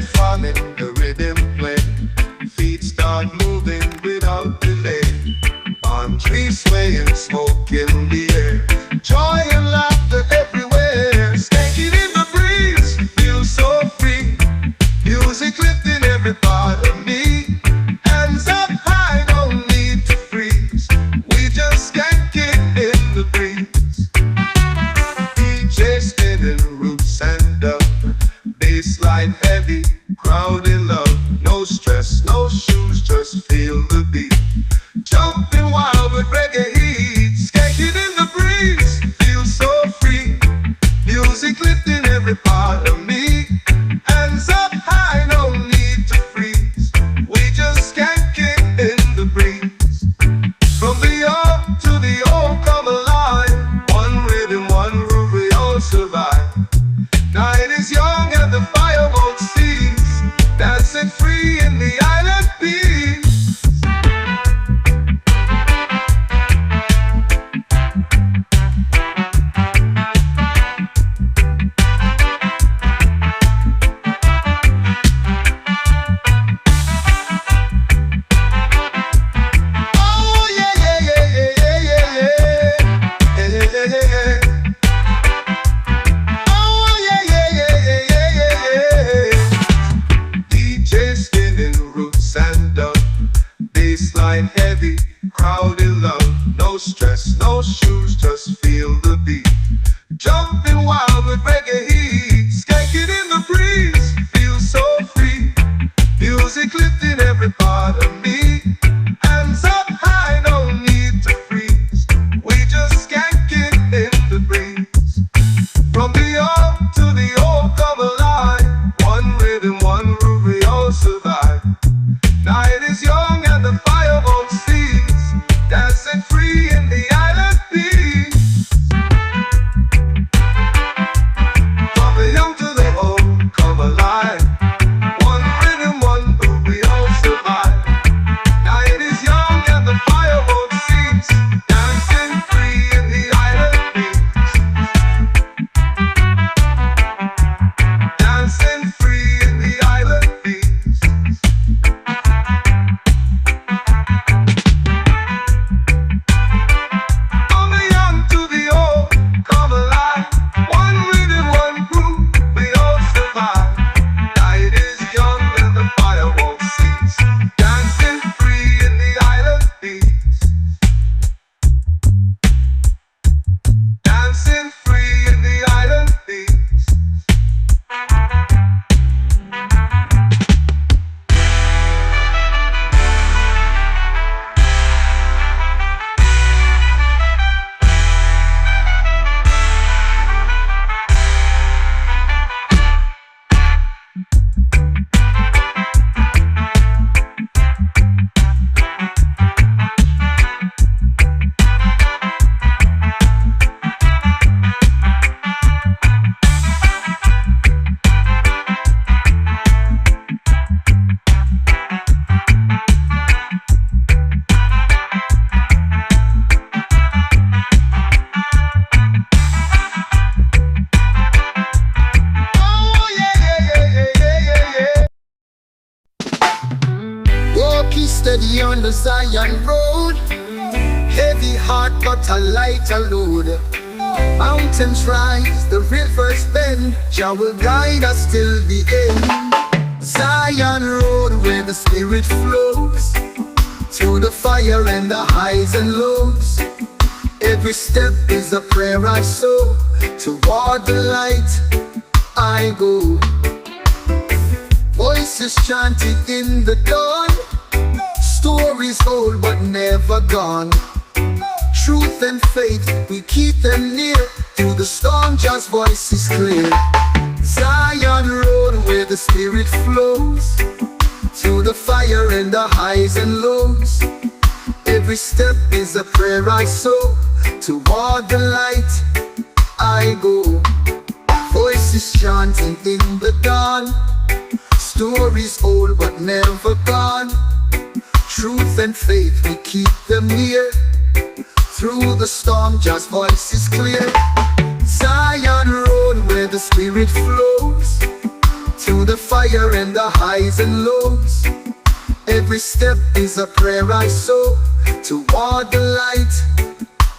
fun in the rhythm play. Feet start moving without delay. Palm trees swaying, smoke in the air. Joy and laughter everywhere. Skanking in the breeze, feel so free. Music lifting every part of me. Hands up high, no need to freeze. We just skanking in the breeze. DJ spinning roots and up. Bassline heavy, crowd in love. No stress, no shoes, just feel the beat. Jumping wild with reggae heat. Skanking in the breeze, feel so free. Music lifting every part of me. Hands up high, no need to freeze. We just skanking in the breeze. From the young to the old come alive. One rhythm, one groove, we all survive. Night is young and the fire won't cease. Dancing free in the island peace. Oh yeah, yeah, yeah, yeah, yeah, yeah, yeah, yeah, yeah, yeah. Oh yeah, yeah, yeah, yeah, yeah, yeah. DJ spinning roots and up. Bassline heavy, crowd in love. No stress, no shoes, just feel the beat. Jumping wild with reggae heat. Skanking in the breeze, feel so free. Music lifting every part of me. Hands up high, no need to freeze. We just skanking in the breeze. From the young to the old come alive. One rhythm, one groove, we all survive. Night is young and the fire won't cease. Dancing free in the island peace. From the young to the old come alive. One rhythm, one groove, we all survive. Night is young and the fire won't cease. Dancing free in the island peace. Dancing free in the island peace. From the young to the old, come alive. One rhythm, one groove, we all survive. Night is young and the fire won't cease. Dancing free in the island peace. Dancing free in the island peace. Oh yeah, yeah, yeah, yeah, yeah, yeah, yeah. Walking steady on the Zion road. Heavy heart but a lighter load. Mountains rise, the rivers bend. Jah will guide us till the end. Zion road where the spirit flows. Through the fire and the highs and lows. Every step is a prayer I sow. Toward the light I go. Voices chanting in the dawn. Stories old but never gone. Truth and faith, we keep them near. Through the storm, Jah's voice is clear. Zion road where the spirit flows. Through the fire and the highs and lows. Every step is a prayer I sow. Toward the light I go. Voices chanting in the dawn. Stories old but never gone. Truth and faith, we keep them near. Through the storm, Jah's voice is clear. Zion road where the spirit flows. Through the fire and the highs and lows. Every step is a prayer I sow. Toward the light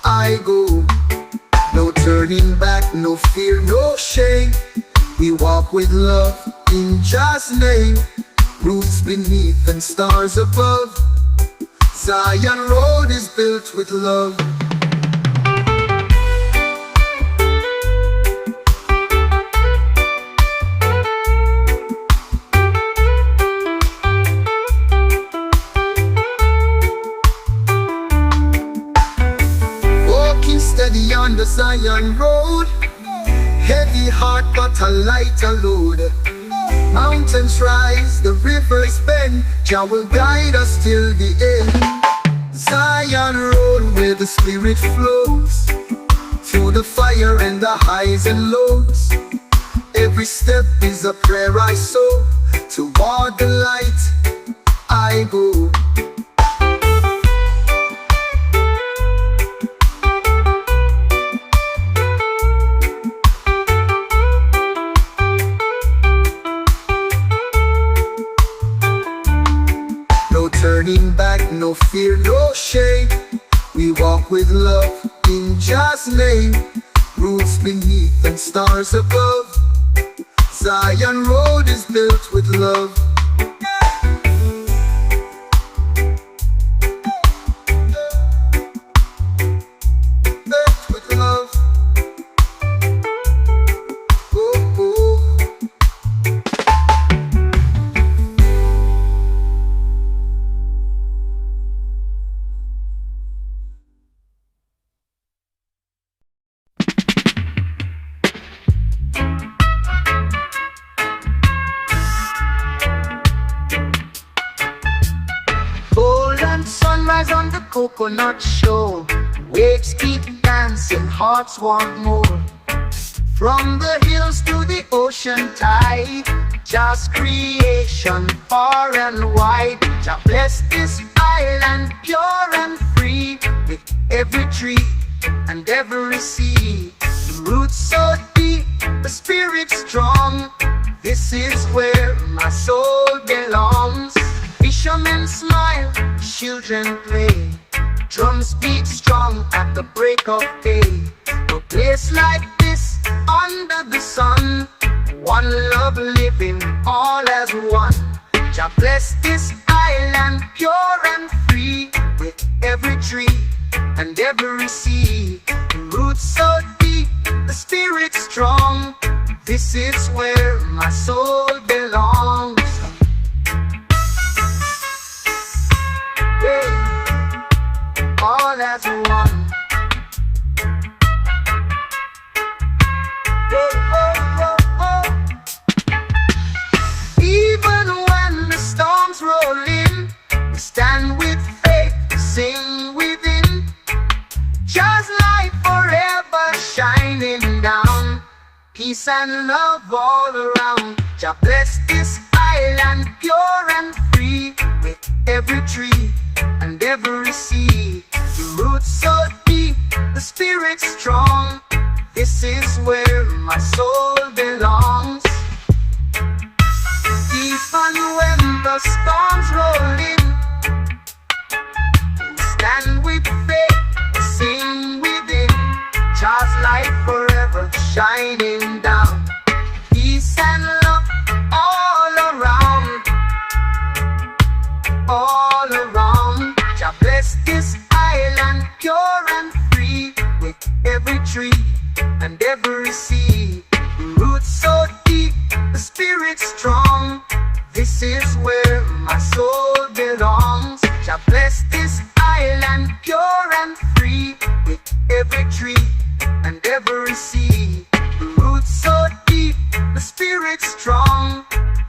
I go. No turning back, no fear, no shame. We walk with love in Jah's name. Roots beneath and stars above. Zion Road is built with love. Walking steady on the Zion Road. Heavy heart but a lighter load. Mountains rise, the rivers bend. Jah will guide us till the end. Zion Road where the spirit flows. Through the fire and the highs and lows. Every step is a prayer I sow. Toward the light I go. Turning back, no fear, no shame. We walk with love in Jah's name. Roots beneath and stars above. Zion Road is built with love. Built with love. Ooh, ooh. Sunrise on the coconut shore. Waves keep dancing, hearts want more. From the hills to the ocean tide, Jah's creation far and wide. Jah bless this island pure and free, with every tree and every sea. The roots so deep, the spirit strong. This is where my soul belongs. Fishermen smile, children play. Drums beat strong at the break of day. A place like this, under the sun. One love living, all as one. Jah bless this island, pure and free, with every tree and every sea. The roots so deep, the spirit strong. This is where my soul belongs. All as one. Even when the storms roll in, we stand with faith, sing within. Just light forever shining down. Peace and love all around. Jah bless this island pure and free, with every tree and every sea. The roots so deep, the spirit strong. This is where my soul belongs. Even when the storms roll in, we stand with faith, sing within. Jah's light forever shining down. Peace and love all around. All around. Jah bless this island pure and free, with every tree and every sea. The roots so deep, the spirit strong. This is where my soul belongs. Jah bless this island pure and free, with every tree and every sea. The roots so deep, the spirit strong.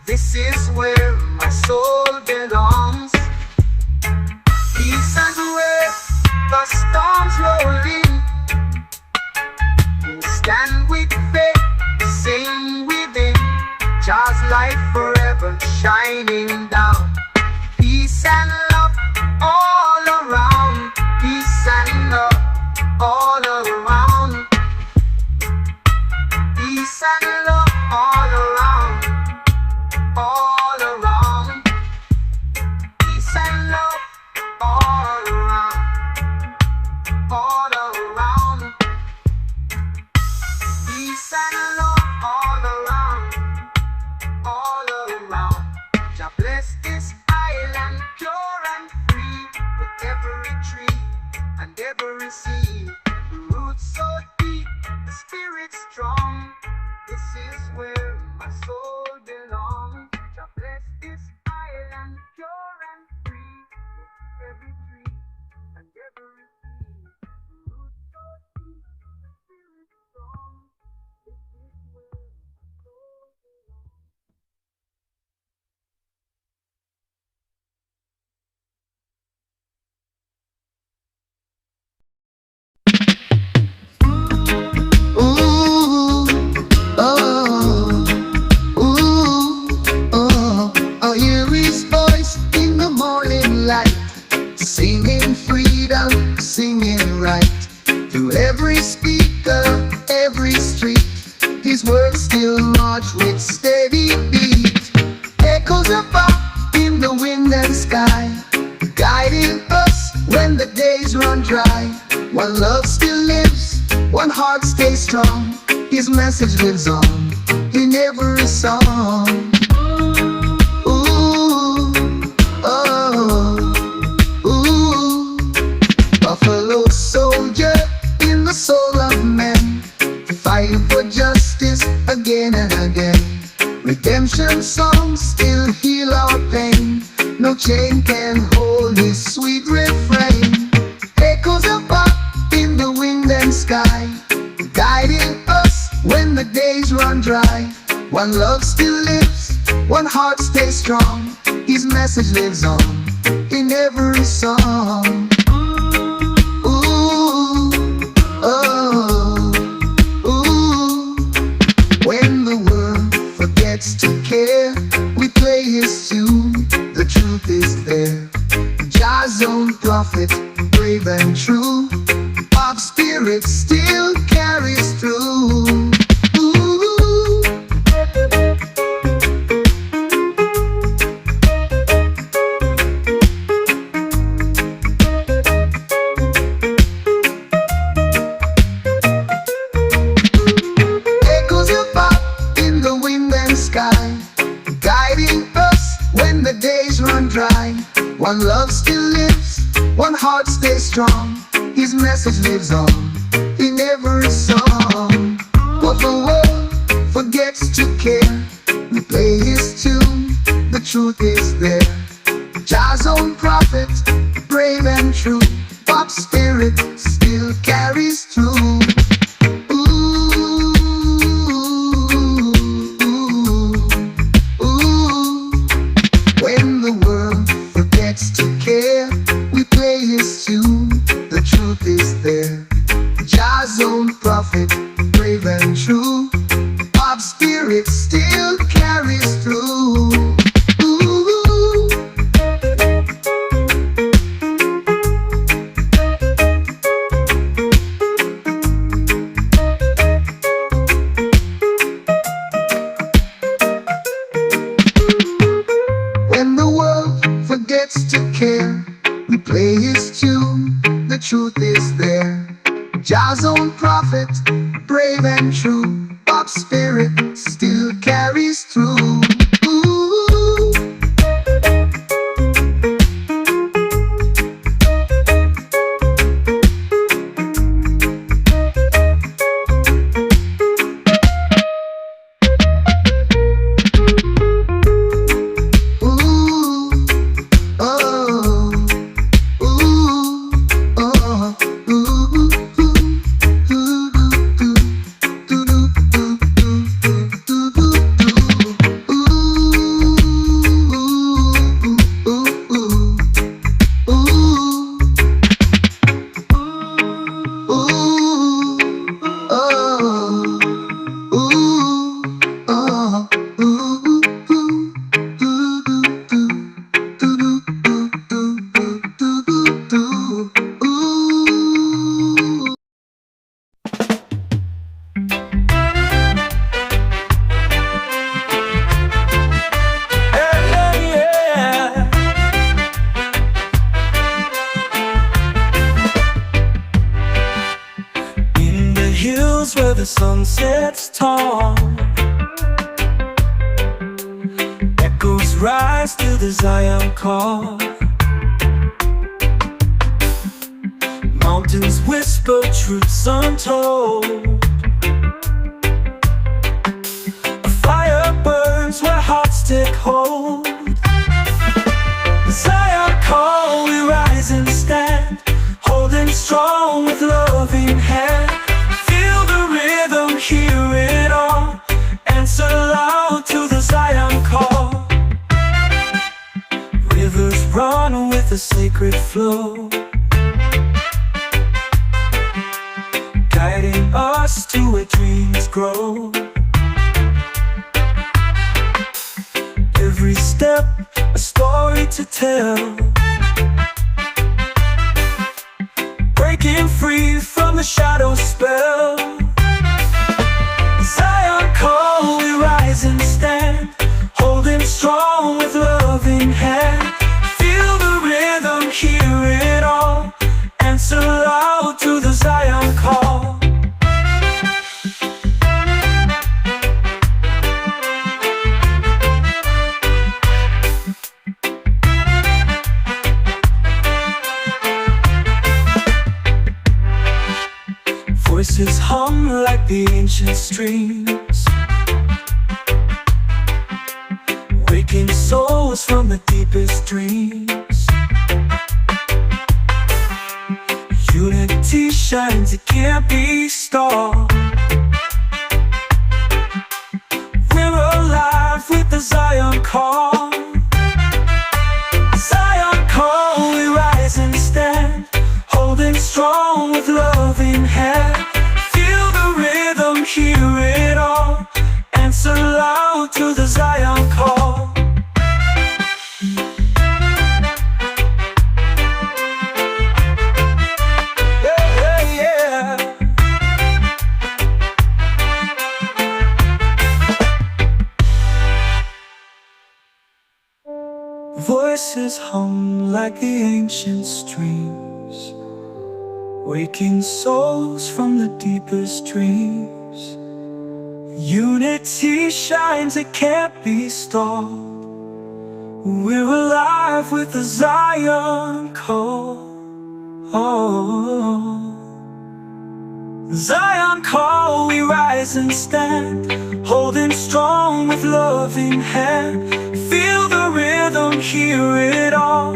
This is where my soul belongs. Peace and where the storms roll in, we stand with faith, sing within. Jah's light forever shining down. Peace and love all around. Peace and love all around. Peace and love all around. heart stays strong, His message lives on in every song. Ooh, oh, ooh. Buffalo soldier in the soul of men, fighting for justice again and again. Redemption songs still heal our pain. No chain can hold His sweet refrain. Echoes of pop in the wind and sky, guiding us when the days run dry. One love still lives, one heart stays strong. His message lives on in every song. Ooh, oh, ooh. When the world forgets to care, we play His tune. The truth is there. Jah's own prophet, brave and true. Pop spirit still carries through. Ooh. Echoes of pop in the wind and sky, guiding us when the days run dry. One love still lives, one heart stays strong. His message lives on in every song. But the world forgets to care, we play His tune. The truth is there. Jah's own prophet, brave and true. Pop spirit still carries through. Jah's own prophet, brave and true. Pop spirit still carries through. Ooh. When the world forgets to care, we play His tune. The truth is there. Jah's own prophet, brave and true. Pop spirit still carries through. Ooh. Where the sun sets tall, echoes rise to the Zion call. Mountains whisper truths untold. A fire burns where hearts take hold. The Zion call, we rise and stand, holding strong with loving hand. Hear it all, answer loud to the Zion call. Rivers run with a sacred flow, guiding us to where dreams grow. Every step a story to tell, breaking free from the shadow spell. Zion call, we rise and stand, holding strong with loving hand. Feel the rhythm, hear it all, answer loud to the Zion call. Voices hum like the ancient streams, waking souls from the deepest dreams. Unity shines, it can't be stopped. We're alive with the Zion call. Zion call, we rise and stand, holding strong with loving hand. Feel the rhythm, hear it all, answer loud to the Zion call. Voices hum like the ancient streams, waking souls from the deepest dreams. Unity shines, it can't be stopped. We're alive with the Zion call. Zion call, we rise and stand, holding strong with loving hand. Feel the rhythm, hear it all,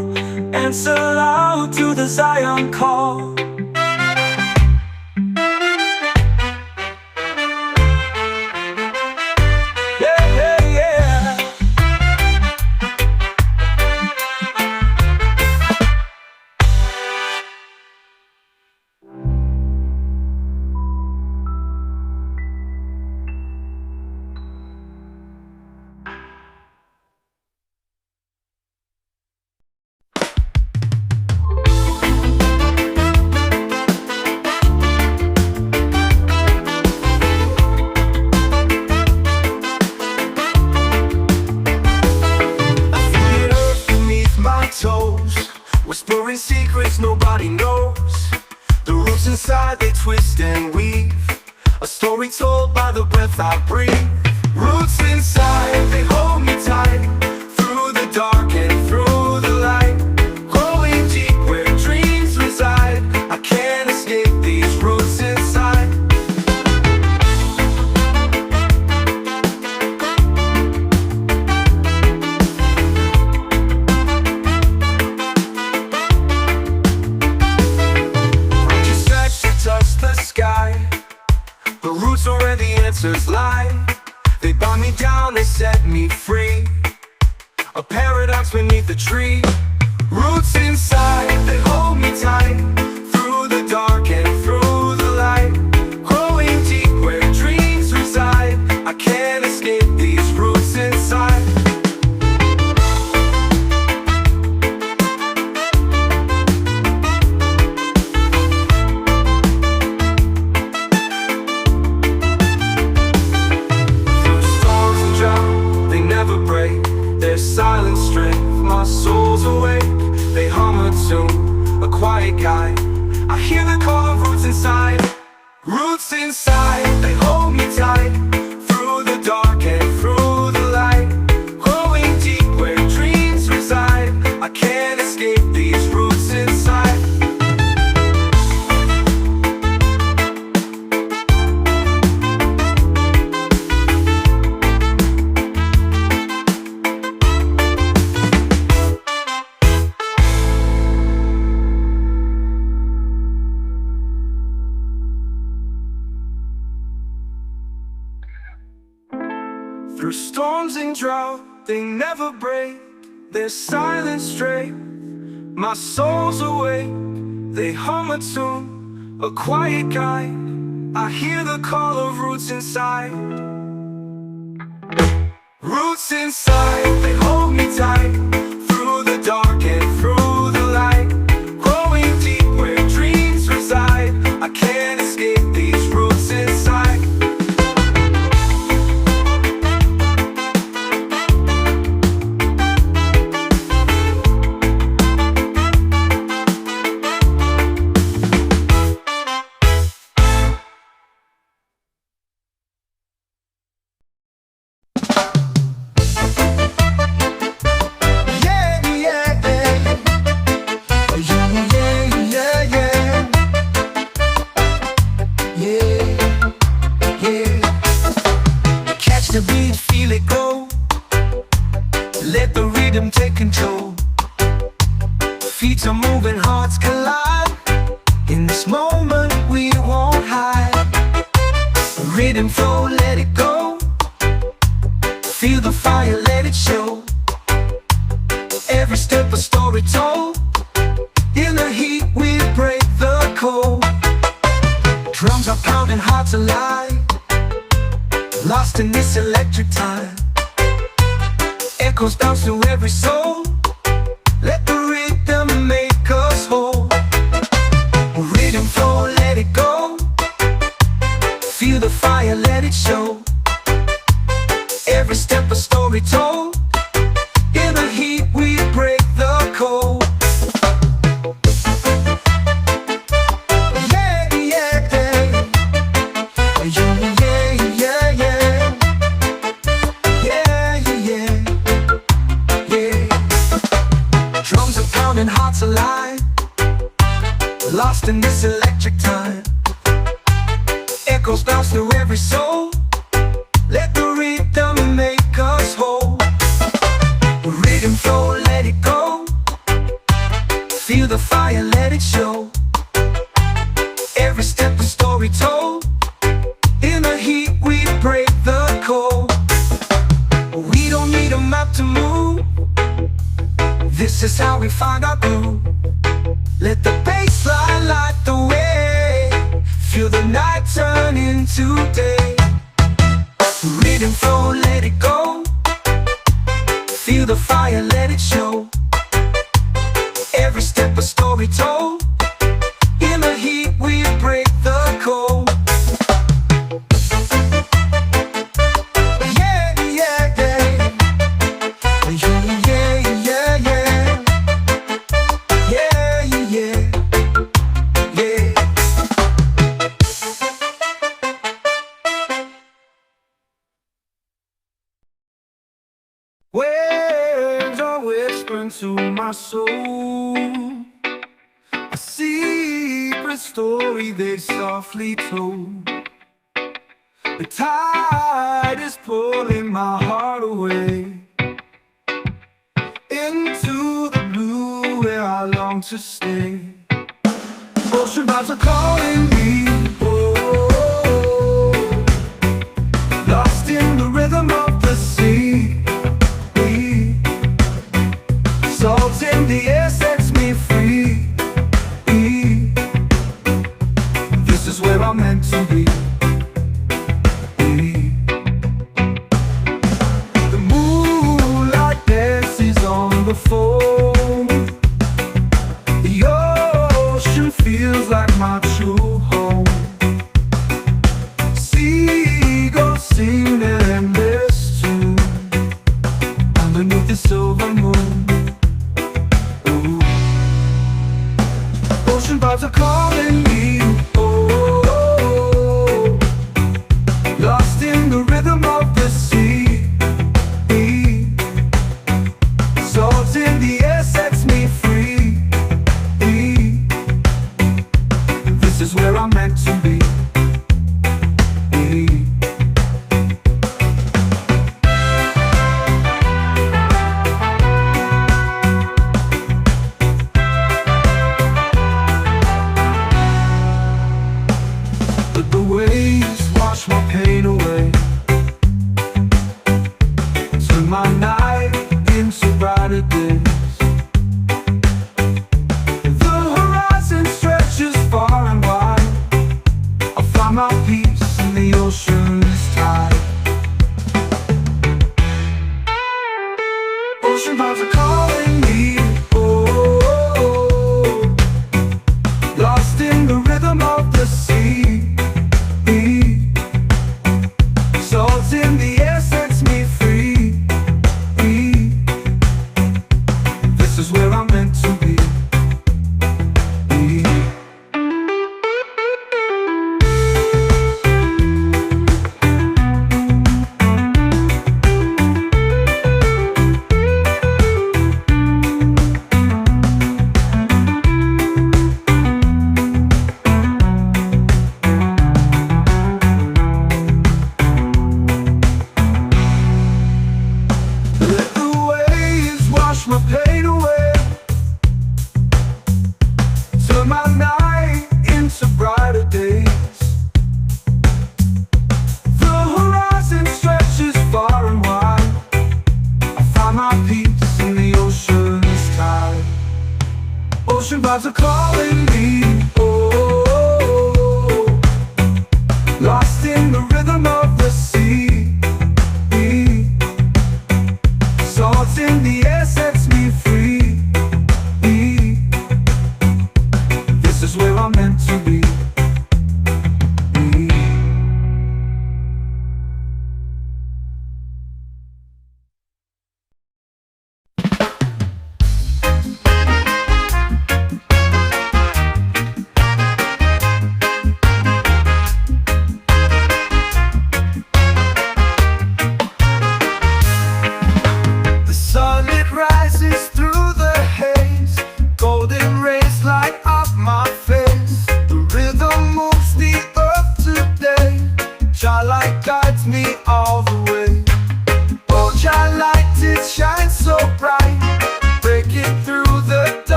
answer loud to the Zion call. Whispering secrets nobody knows. The roots inside, they twist and weave, a story told by the breath I breathe. Roots inside, they hold me tight, through the dark and through the light. Growing deep where dreams reside, I can't escape these roots inside. The roots are where the answers lie. They bind me down, they set me free, a paradox beneath the tree. Roots inside, they hold me tight, through the dark and through the light. Growing deep where dreams reside, I can't escape these roots inside. Silent strength, my soul's awake. They hum a tune, a quiet guide. I hear the call of roots inside. Roots inside, they hold me tight, through the dark and through the light. Growing deep where dreams reside, I can't escape these roots inside. Through storms and drought, they never break. Their silent straight, my soul's awake. They hum a tune, a quiet guide. I hear the call of roots inside. Roots inside, they hold me tight, through the dark and through the light. Growing deep where dreams reside, I can't escape these roots inside. take control. Feet are moving, hearts collide. In this moment we won't hide. Rhythm flow, let it go. Feel the fire, let it show. Every step a story told. In the heat we break the cold. Drums are pounding, hearts alive. Lost in this electric time. Echoes bounce through every soul. Let the rhythm make us whole. Rhythm flow, let it go. Feel the fire, let it show. Every step a story told. In the heat we break the cold. Yeah, yeah, yeah. Yeah, yeah, yeah. Yeah, yeah, yeah. Drums are pounding, hearts alive. Lost in this electric time. Echoes bounce through every soul. Let the rhythm make us whole. Rhythm flow, let it go. Feel the fire, let it show. Every step a story told. In the heat we break the cold. We don't need a map to move. This is how we find our groove. Let the bass line light the way. Feel the night turn into day. Rhythm flow, let it go. Feel the fire, let it show. Every step a story told. In the heat we break the cold. Yeah, yeah, yeah. Yeah, yeah, yeah, yeah. Yeah, yeah, yeah. Words are whispering to my soul. A secret story they softly told. The tide is pulling my heart away into the blue where I long to stay. Ocean vibes are calling me, oh, lost in the rhythm of the sea. Salt in the air sets me free. This is where I'm meant to be. The moonlight dances on the foam. The ocean feels like my true home. Seagulls sing an endless tune underneath the silver moon. Ocean vibes are calling me, oh, oh, oh, lost in the rhythm of the sea. Salt in the air sets me free. This is where I'm meant to be. Let the waves wash my pain away. Turn my night into brighter days. The horizon stretches far and wide. I find my peace in the ocean's tide. Ocean vibes are calling me, oh, oh, oh, lost in the rhythm of the sea. Salt in the air sets me free. This is where I'm meant to be. the pain away. Turn my night into brighter days. The horizon stretches far and wide. I find my peace in the ocean's tide. Ocean vibes are calling me, oh, lost in the rhythm of the sea. Salt in the air sets me free. This is where I'm meant to be.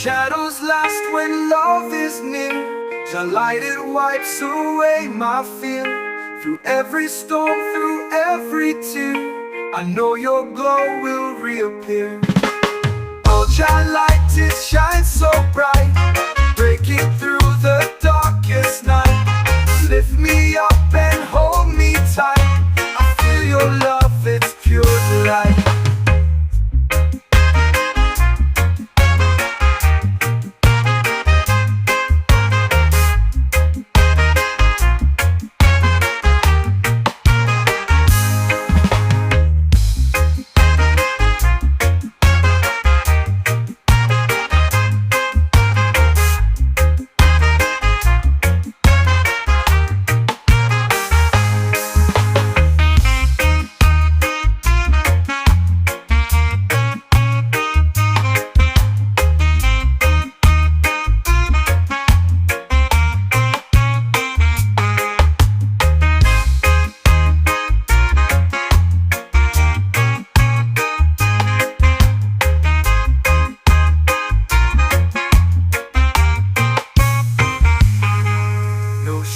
Shadows last when love is near. The light it wipes away my fear. Through every storm, through every tear, I know your glow will reappear. Oh, Jah light, it shines so bright, breaking through the darkest night. Lift me up and hold me tight. I feel your love, it's pure delight.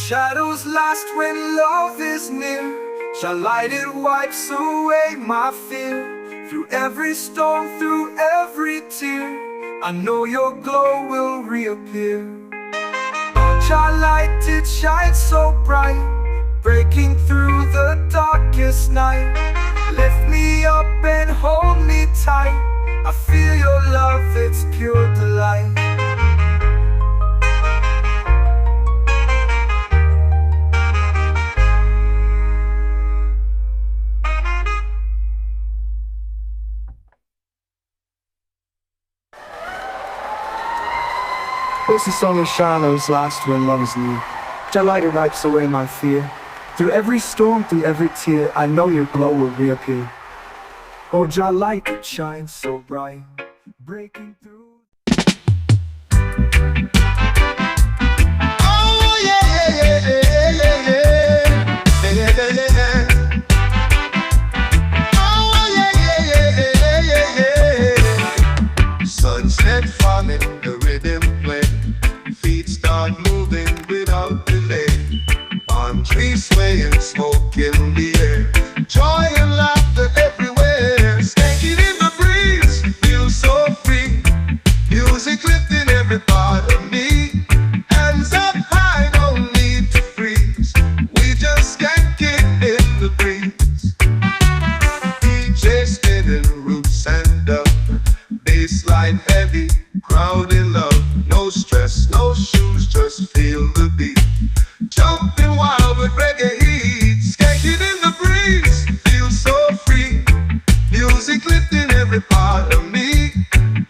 Shadows last when love is near. Shall light it wipes away my fear. Through every storm, through every tear, I know your glow will reappear. Shall light it shines so bright, breaking through the darkest night. Lift me up and hold me tight. I feel your love, it's pure delight. This is song of shadows last when love is near. Jah light it wipes away my fear. Through every storm, through every tear, I know your glow will reappear. Oh, Jah light it shines so bright, breaking through. Oh yeah, yeah, yeah, yeah, yeah, yeah, yeah, yeah. Oh yeah, yeah, yeah, yeah, yeah, yeah. Sunset falling, the Music lifting every part of me. Hands up high, no need to freeze. We just can't get in the breeze. DJ spinning roots and up. Bassline heavy, crowd in love. No stress, no shoes, just feel the beat. Jumping wild with reggae heat. Skanking in the breeze, feel so free. Music lifting every part of me.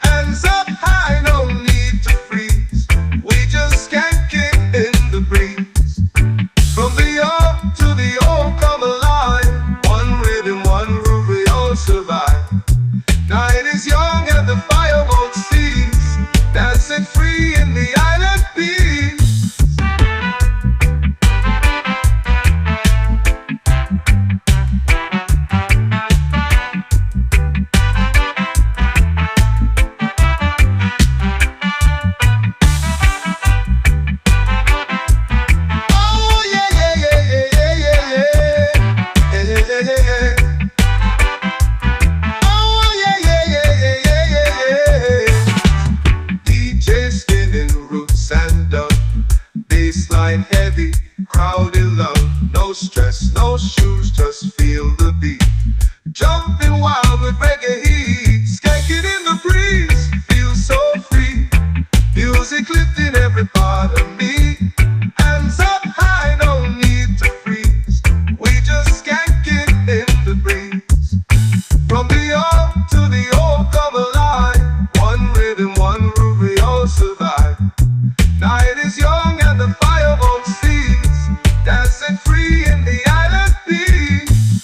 Hands up high, no need to freeze. We just can't get in the breeze. From the young to the old, come alive. One rhythm, one groove, we all survive. Night is young and the fire won't cease. Dancing free in the island peace. Bassline heavy, crowd in love. No stress, no shoes, just feel the beat. Jumping wild with reggae heat. Skanking in the breeze, feel so free. Music lifting every part of me. Hands up high, no need to freeze. We just can't get in the breeze. From the young to the old, come alive. One rhythm, one groove, we all survive. Night is young and the fire won't cease. Dancing free in the island peace.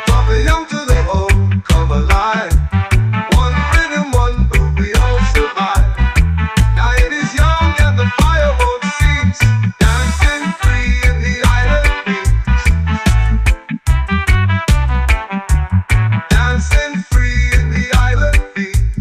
From the young to the old, come alive. One rhythm, one groove, we all survive. Night is young and the fire won't cease. Dancing free in the island peace. Dancing free in the island peace.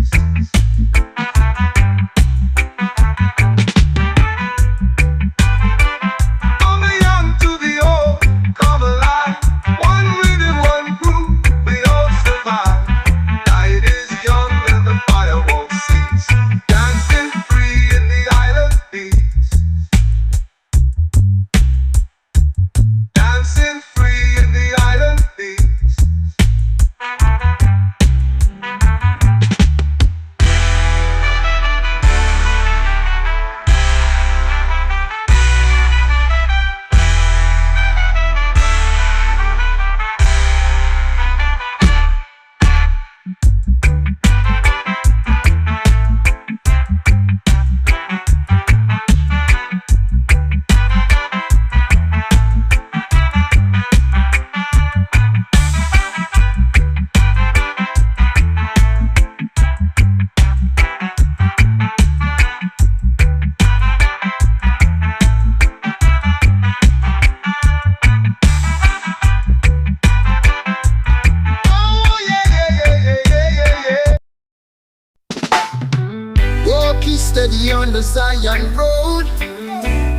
Steady on the Zion road.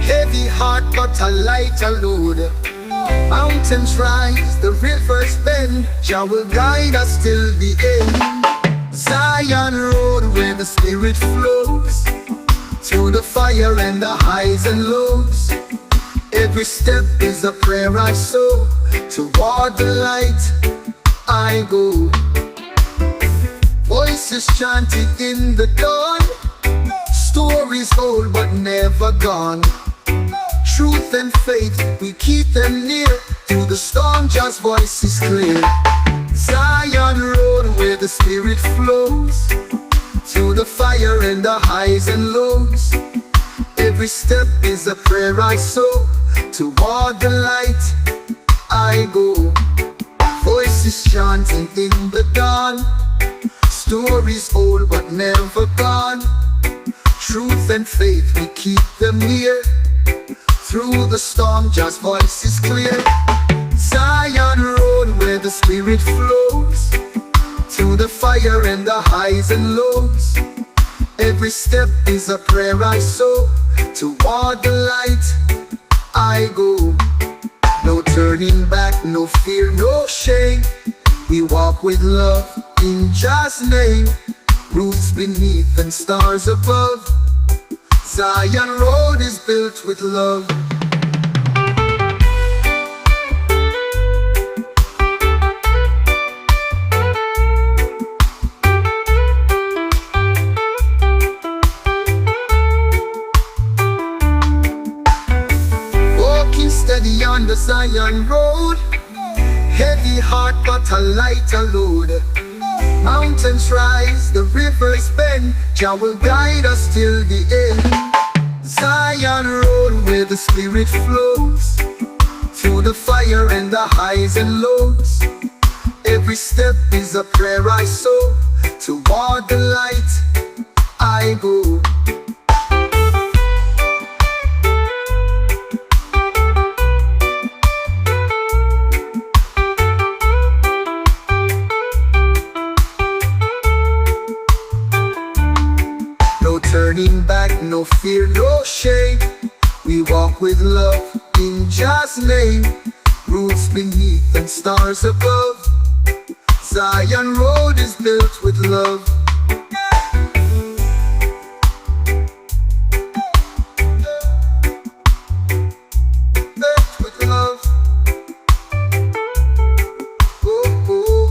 Heavy heart but a lighter load. Mountains rise, the rivers bend. Jah will guide us till the end. Zion road where the spirit flows. Through the fire and the highs and lows. Every step is a prayer I sow. Toward the light I go. Voices chanted in the dawn. Stories old but never gone. Truth and faith, we keep them near. Through the storm, Jah's voice is clear. Zion road where the spirit flows. Through the fire and the highs and lows. Every step is a prayer I sow. Toward the light I go. Voices chanting in the dawn. Stories old but never gone. Truth and faith, we keep them near. Through the storm, Jah's voice is clear. Zion road where the spirit flows. Through the fire and the highs and lows. Every step is a prayer I sow. Toward the light I go. No turning back, no fear, no shame. We walk with love in Jah's name, roots beneath and stars above. Zion Road is built with love. Walking steady on the Zion Road, heavy heart but a lighter load. Mountains rise, the rivers bend, Jah will guide us till the end. Zion Road where the Spirit flows, through the fire and the highs and lows. Every step is a prayer I sow, toward the light I go. Turning back, no fear, no shame. We walk with love in Jah's name. Roots beneath and stars above. Zion Road is built with love. Built with love. Oh, oh.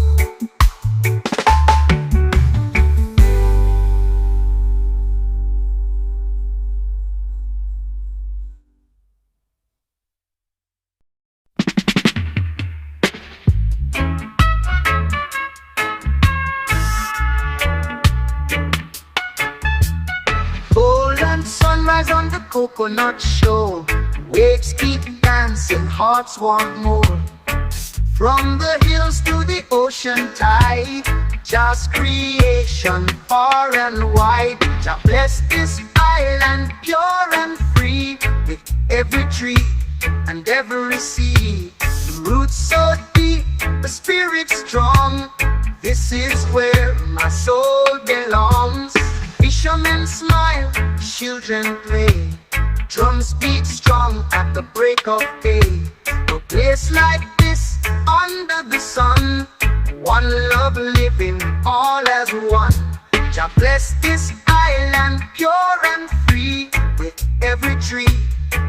Golden sunrise on the coconut shore. Waves keep dancing, hearts want more. From the hills to the ocean tide, just creation far and wide. Jah bless this island pure and free, with every tree and every seed. The roots so deep, the spirit strong. This is where my soul belongs. Fishermen smile, children play. Drums beat strong at the break of day. No place like this under the sun. One love living all as one. Jah bless this island pure and free, with every tree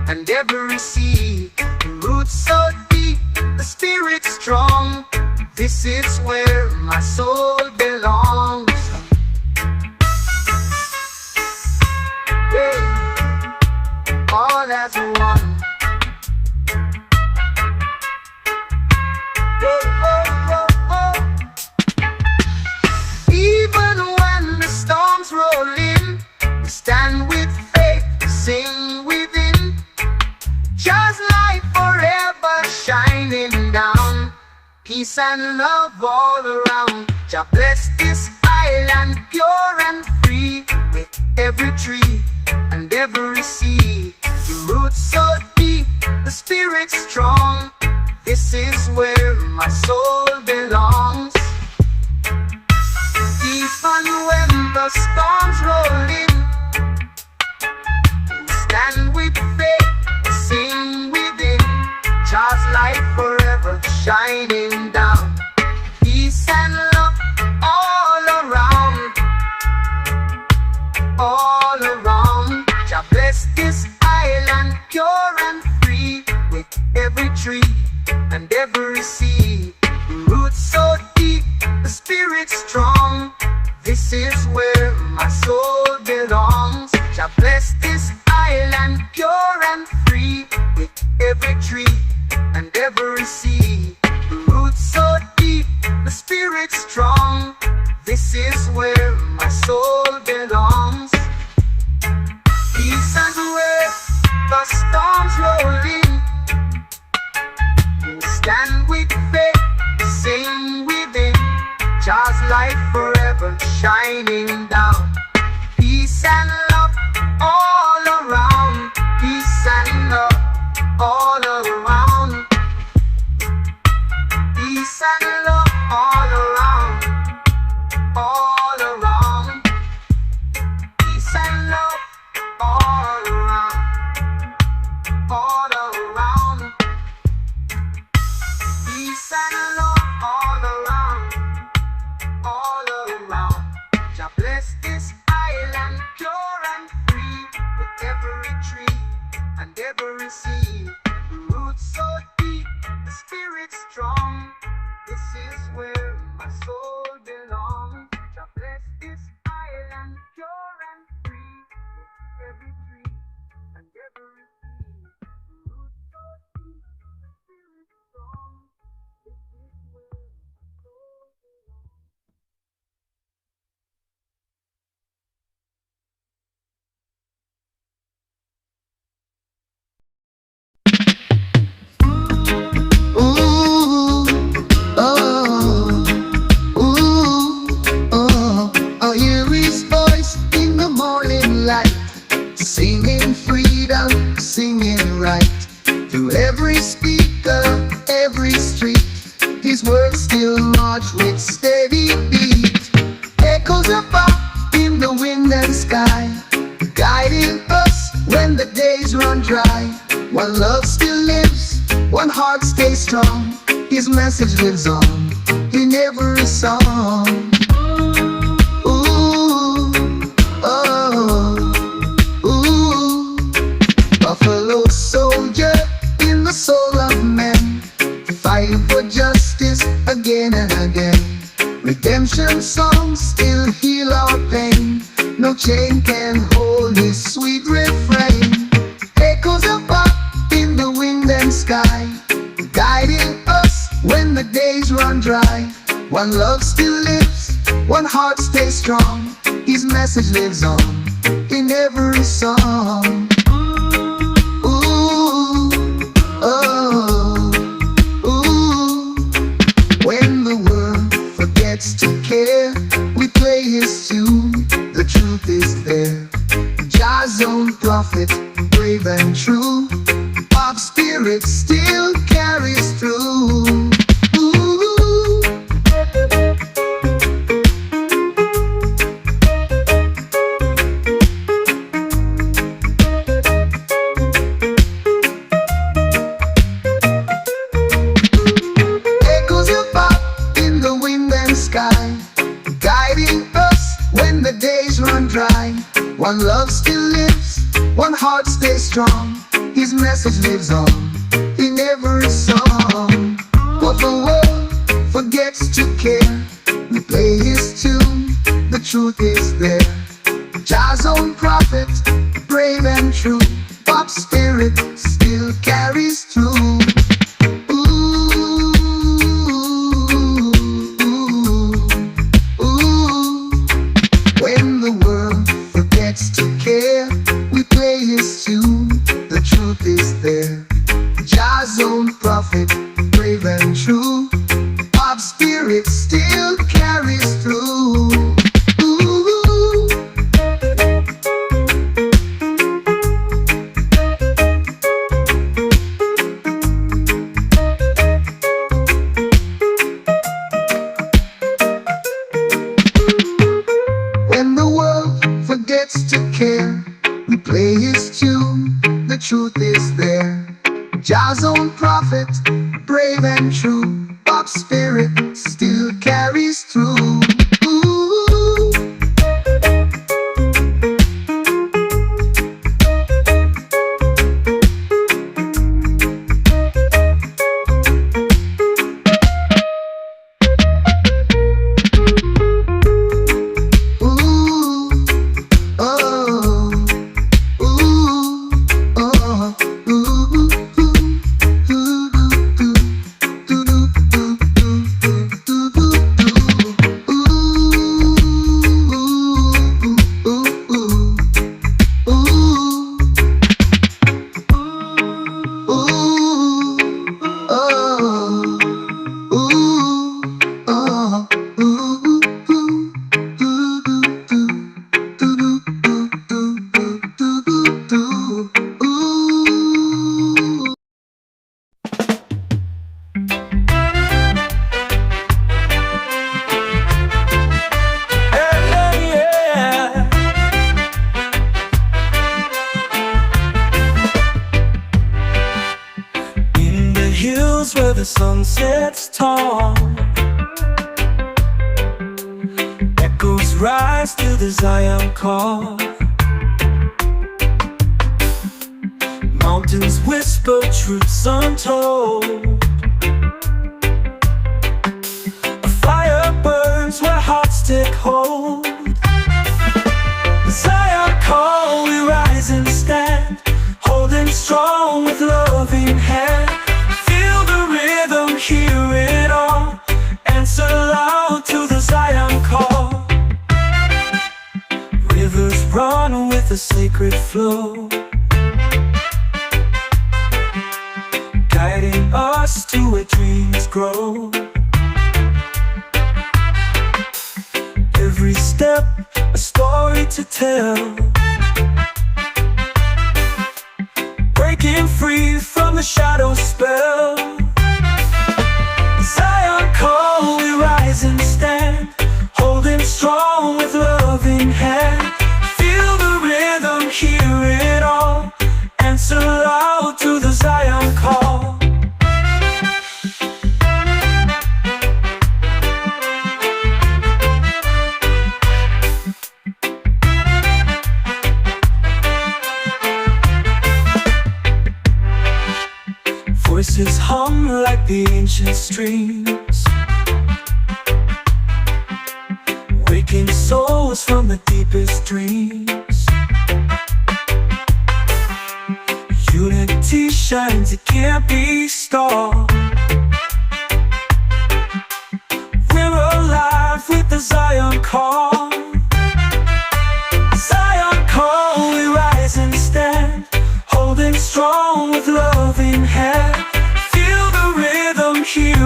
and every seed. The roots so deep, the spirit strong. This is where my soul belongs. All as one. Oh, oh, oh, oh. Even when the storms roll in, we stand with faith, sing within. Just light forever shining down. Peace and love all around. Jah bless this island pure and free, with every tree and every seed. The roots so deep, the spirit strong. This is where my soul belongs. Even when the storms roll in, we stand with faith, sing within. Just light forever shining down. Peace and love all around. All around. Jah bless this island pure and free, with every tree and every seed. Roots so deep, the spirit strong. This is where my soul belongs. Jah bless this island pure and free, with every tree and every seed. Roots so deep, the spirit strong. This is where my soul belongs. Peace and where the storms roll in, we stand with faith, sing within. Just light forever shining down. Peace and love all around. Peace and love all around. Peace and love all around. All around. the wind and sky, guiding us when the days run dry. One love still lives, one heart stays strong. His message lives on in every song. Ooh, oh, ooh. Buffalo soldier in the soul of men, fighting for justice again and again. Redemption songs still heal our pain. No chain can hold his sweet refrain. Echoes of pop in the wind and sky, guiding us when the days run dry. One love still lives, one heart stays strong. His message lives on in every song. Ooh, oh, ooh. When the world forgets to care, we play his tune. The truth is there. Jah's own prophet, brave and true. Pop spirit still carries through. Ooh. Echoes of pop in the wind and sky, guiding us when the days run dry. One love still lives, one heart stays strong. His message lives on in every song. But the world forgets to care, we play his tune. The truth is there. Jah's own prophet, brave and true. Pop spirit still carries through. When the world forgets to care, we play his tune. The truth is there. Jah's own prophet, brave and true. Pop spirit still carries through. Ooh. When the world forgets to care, we play his tune. The truth is there. Jah's own prophet, brave and true. Pop spirit still carries through. Ooh. Ooh, oh, ooh, oh, ooh, Where the sun sets tall, echoes rise to the Zion call. Mountains whisper truths untold. A fire burns where hearts take hold. The Zion call, we rise and stand, holding strong with loving hand. Hear it all, answer loud to the Zion call. Rivers run with a sacred flow, guiding us to where dreams grow. Every step a story to tell, breaking free from the shadow spell. Zion call, we rise and stand, holding strong with loving hand. Voices hum like the ancient streams, waking souls from the deepest dreams. Unity shines, it can't be stopped. We're alive with the Zion call. Zion call, we rise and stand, holding strong with love in hand. Feel the rhythm, hear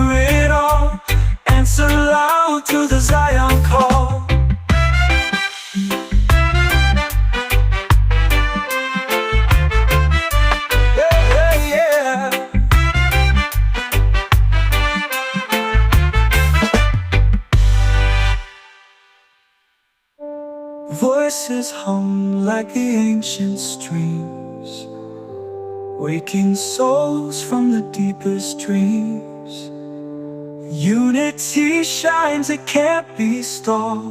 it all, answer loud to the Zion call. Voices hum like the ancient streams, waking souls from the deepest dreams. Unity shines, it can't be stopped.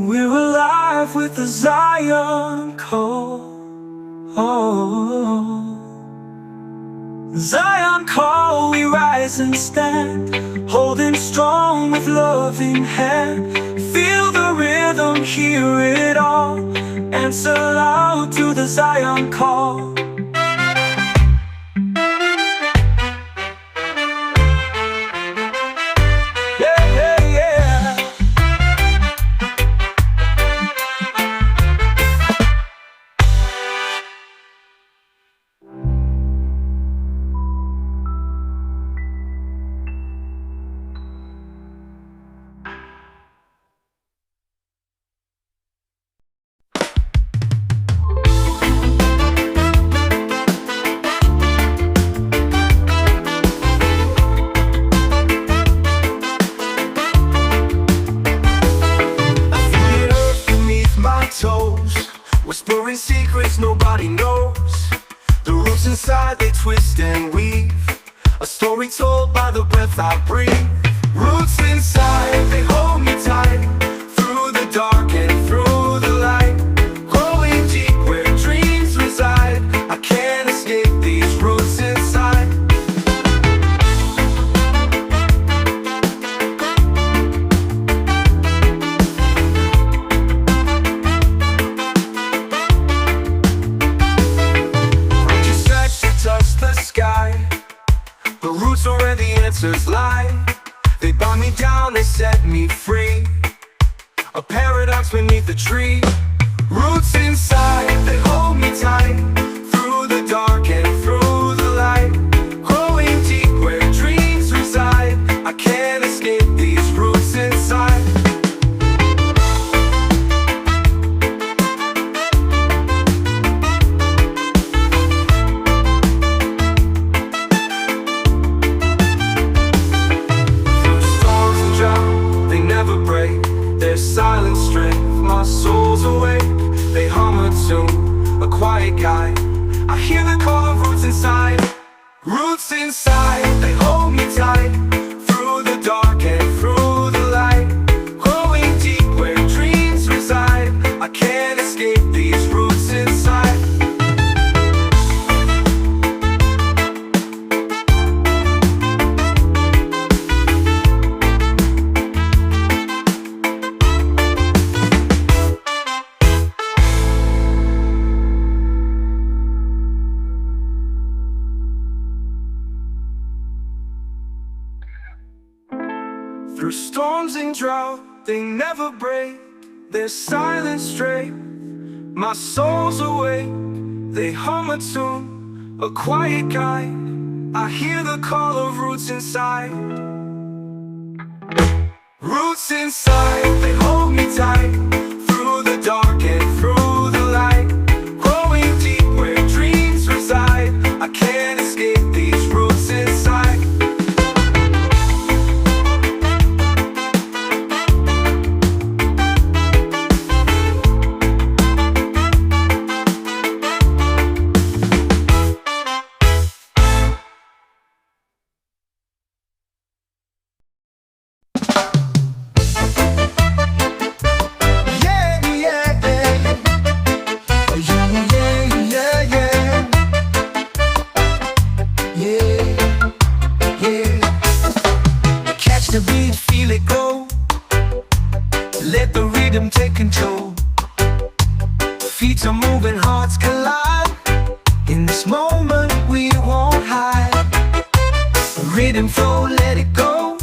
We're alive with the Zion call. Zion call, we rise and stand, holding strong with love in hand. Feel the rhythm, hear it all, answer loud to the Zion call. Yeah, yeah, yeah. Whispering secrets nobody knows. The roots inside, they twist and weave, a story told by the breath I breathe. Roots inside, they hold me tight, through the dark and through the light. Growing deep where dreams reside, I can't escape these roots inside. The roots are where the answers lie. They bind me down, they set me free, a paradox beneath the tree. Roots inside, they hold me tight, through the dark and through the light. Growing deep where dreams reside, I can't escape these roots inside. Silent strength, my soul's awake. They hum a tune, a quiet guide. I hear the call of roots inside. Roots inside, they hold me tight, through the dark and through the light. Growing deep where dreams reside, I can't escape these roots inside. Through storms and drought, they never break. Their silence straight, my soul's awake. They hum a tune, a quiet guide. I hear the call of roots inside. Roots inside, they hold me tight, through the dark and through the light. Growing deep where dreams reside, I can't escape these roots inside. Feet are moving, hearts collide. In this moment we won't hide. Rhythm flow, let it go.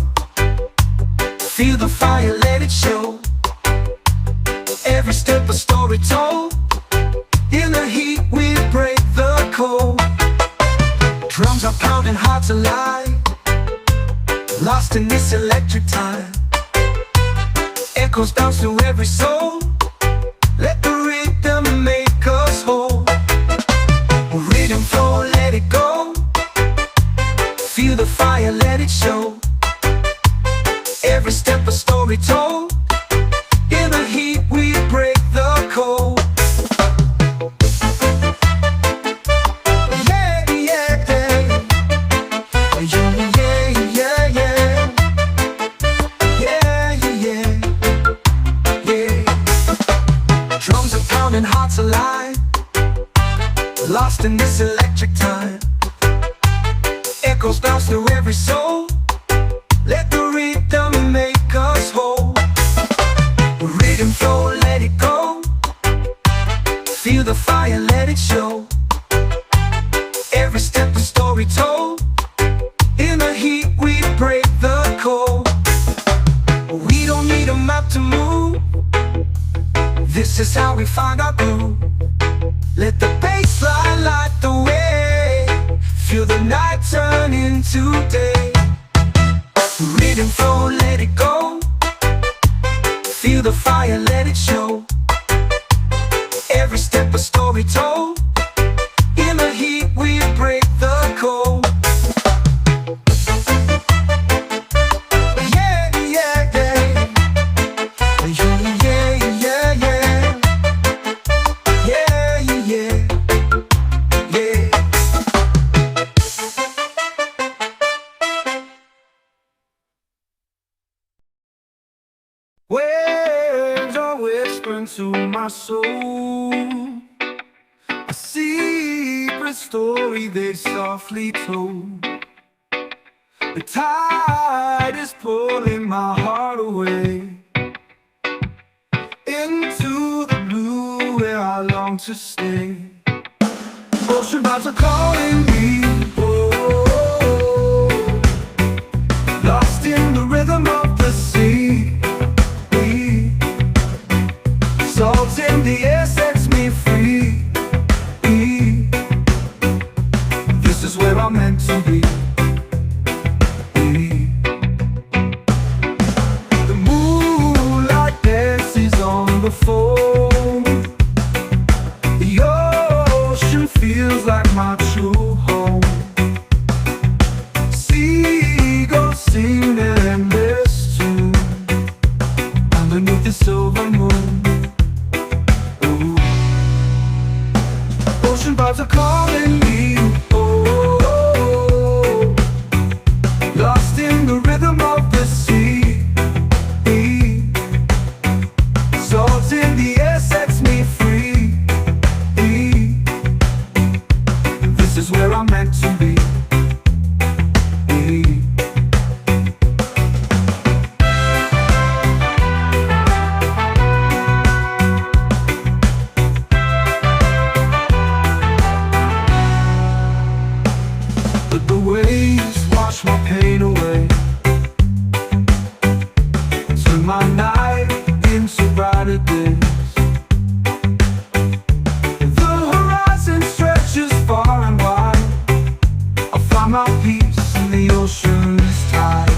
Feel the fire, let it show. Every step a story told. In the heat we break the cold. Drums are pounding, hearts alive. Lost in this electric time. Echoes bounce through every soul. Let the rhythm make us whole. Rhythm flow, let it go. Feel the fire, let it show. Every step a story told. In the heat we break the cold. Yeah, yeah, yeah. Yeah, yeah, yeah, yeah. Yeah, yeah, yeah. Drums are pounding, hearts alive. Lost in this electric time. Echoes bounce through every soul. Let the rhythm make us whole. Rhythm flow, let it go. Feel the fire, let it show. Every step a story told. In the heat we break the cold. We don't need a map to move. This is how we find our groove. Let the bass line light the way. Feel the night turn into day. Rhythm flow, let it go. Feel the fire, let it show. Every step a story told. In the heat we break the cold. Yeah, yeah, yeah. Yeah, yeah, yeah, yeah. Yeah, yeah, yeah. Waves are whispering to my soul, a secret story they softly told. The tide is pulling my heart away into the blue where I long to stay. Ocean vibes are calling me, oh, lost in the rhythm of the sea. Salt in the air sets me free. This is where I'm meant to be. The moonlight dances on the foam. The ocean feels like my true home. Seagulls sing their endless tune underneath the silver moon. Ocean vibes are calling me, oh, lost in the rhythm of the sea. Salt in the air sets me free. This is where I'm meant to be. Waves wash my pain away. Turn my night into brighter days. The horizon stretches far and wide. I find my peace in the ocean's tide.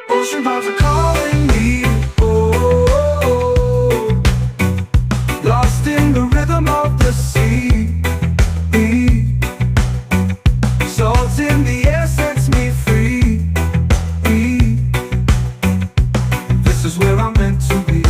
Ocean vibes are calling me, oh, lost in the rhythm of the sea. Salt in the air sets me free. This is where I'm meant to be.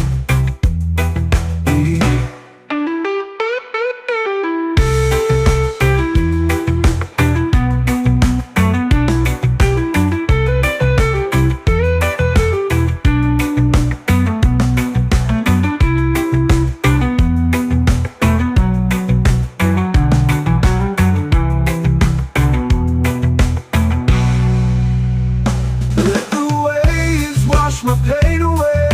My pain away.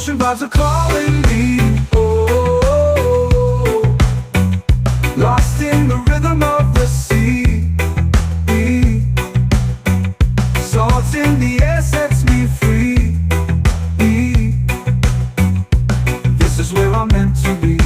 ocean vibes are calling me. Oh, lost in the rhythm of the sea. Salt in the air sets me free. This is where I'm meant to be.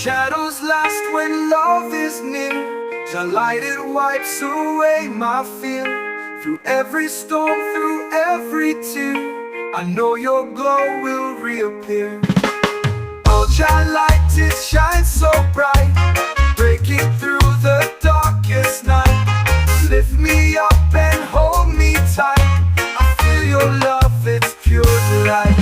Shadows last when love is near. Your light, it wipes away my fear. Through every storm, through every tear, I know your glow will reappear. Oh, your light, it shines so bright, breaking through the darkest night. Lift me up and hold me tight. I feel your love, it's pure delight.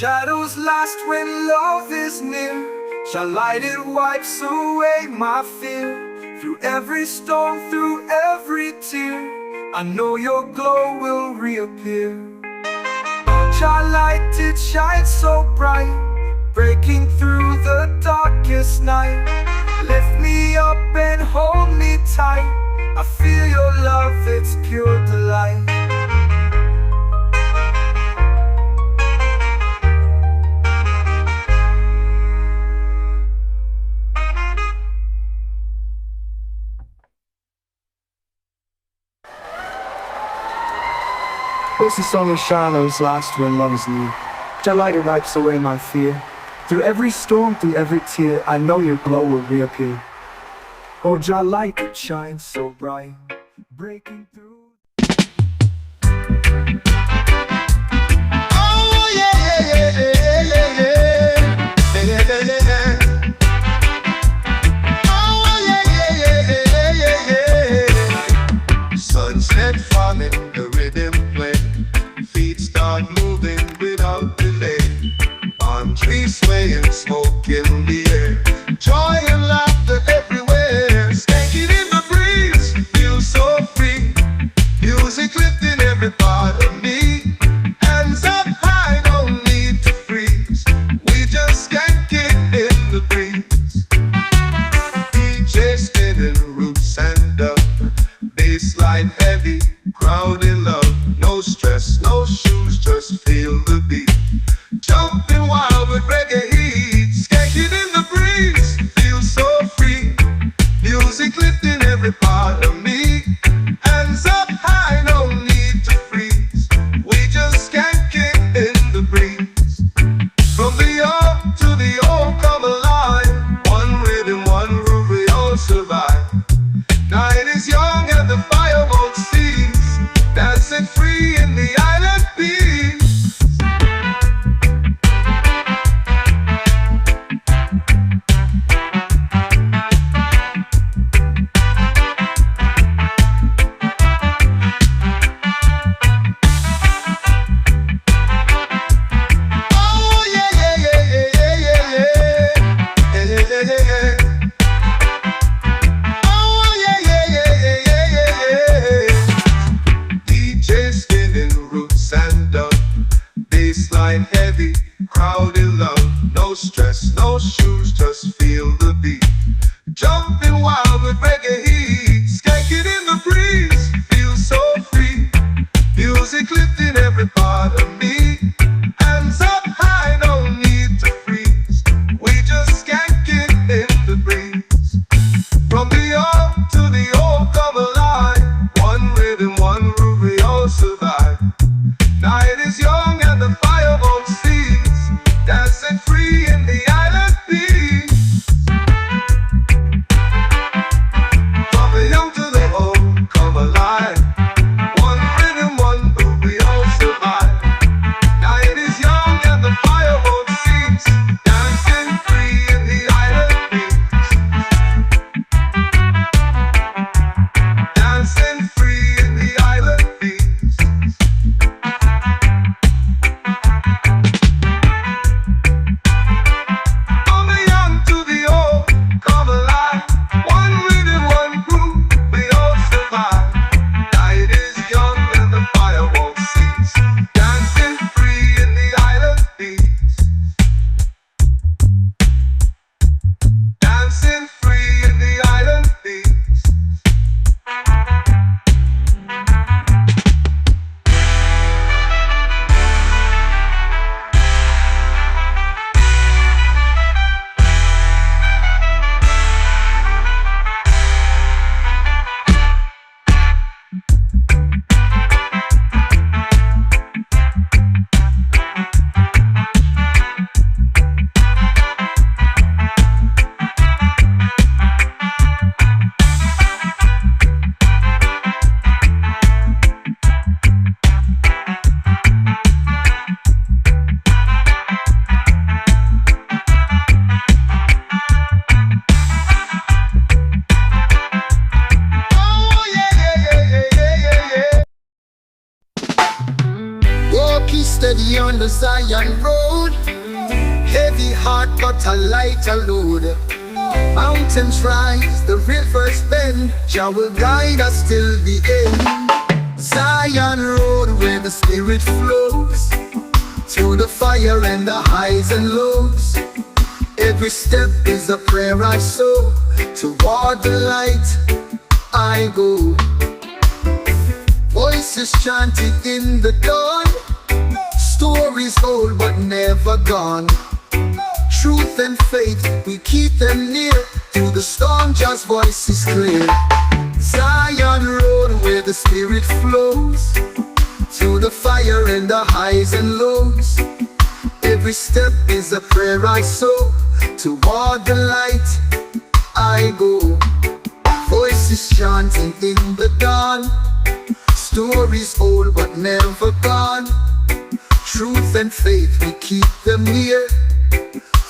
Shadows last when love is near. Your light, it wipes away my fear. Through every storm, through every tear, I know your glow will reappear. Your light, it shines so bright, breaking through the darkest night. Lift me up and hold me tight. I feel your love, it's pure delight. This is song of shadows last when love is near. Your light, it wipes away my fear. Through every storm, through every tear, I know your glow will reappear. Oh, your light, it shines so bright, breaking through. Oh yeah, yeah, yeah, yeah, yeah, yeah, yeah, yeah, yeah. Oh yeah, yeah, yeah, yeah, yeah, yeah. Sunset falling, the rhythm play. Feet start moving without delay. Palm trees swaying, smoke in the air. Joy and laughter everywhere. Stanking in the breeze, feel so free. crowded love. No stress, no shoes, just feel the beat. Jumping wild with reggae heat, skanking in the breeze, feel so free. Music lifting every part of me. Hands up high, no need to freeze. We just skanking in the breeze. From the young to the old, come alive. One rhythm, one groove, we all survive. Night is young and the fire won't cease. Dancing free in the island peace. From the young to the old, come alive. One rhythm, one groove, we all survive. Night is young and the fire won't cease. Dancing free in the island peace. Dancing free in the island peace. From the young to the old, come alive. One rhythm, one groove, we all survive. Night is young and the fire won't cease. Dancing free in the island peace. Dancing free in the island peace. Oh yeah, yeah, yeah, yeah, yeah, yeah, yeah. Walking steady on the Zion road. Heavy heart but a lighter load. Mountains rise, the rivers bend. Jah will guide us till the end. Zion road where the spirit flows. Through the fire and the highs and lows. Every step is a prayer I sow. Toward the light I go. Voices chanting in the dawn. Stories old but never gone. Truth and faith, we keep them near. Through the storm, Jah's voice is clear. Zion road where the spirit flows. Through the fire and the highs and lows. Every step is a prayer I sow. Toward the light I go. Voices chanting in the dawn. Stories old but never gone. Truth and faith, we keep them near.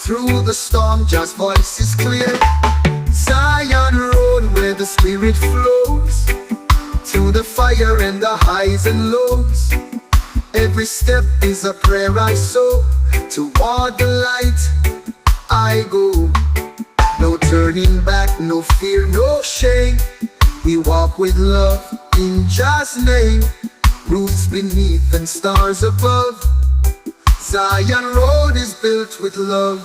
Through the storm, Jah's voice is clear. Zion road where the spirit flows. Through the fire and the highs and lows. Every step is a prayer I sow. Toward the light I go. No turning back, no fear, no shame. We walk with love in Jah's name. Roots beneath and stars above. Zion road is built with love.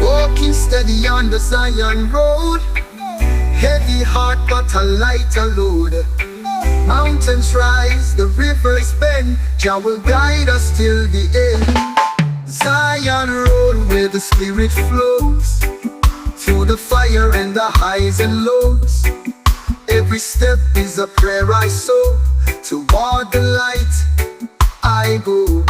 Walking steady on the Zion road. Heavy heart but a lighter load. Mountains rise, the rivers bend. Jah will guide us till the end. Zion road where the spirit flows. Through the fire and the highs and lows. Every step is a prayer I sow. Toward the light I go.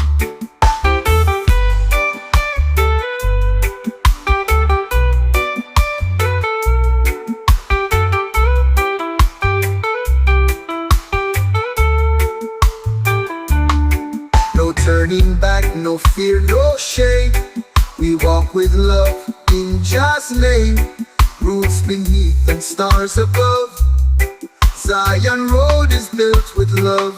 No turning back, no fear, no shame. We walk with love in Jah's name. Roots beneath and stars above. Zion road is built with love.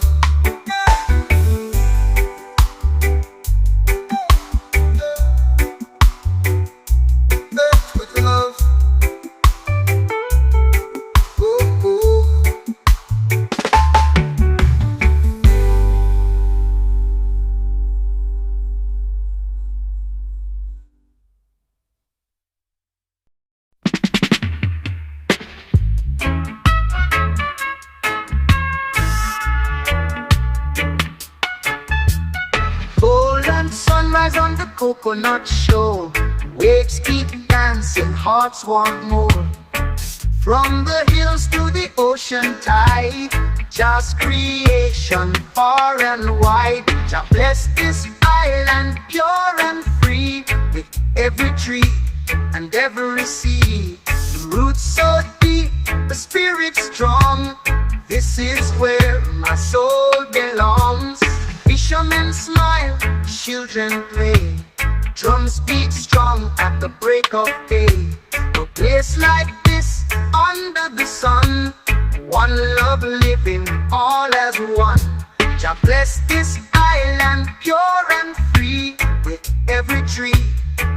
and sunrise on the coconut shore. Waves keep dancing, hearts want more. From the hills to the ocean tide, just creation far and wide. Jah bless this island pure and free, with every tree and every sea. The roots so deep, the spirit strong. This is where my soul belongs. Fishermen smile, children play. Drums beat strong at the break of day. A place like this, under the sun, one love living all as one. Jah bless this island pure and free, with every tree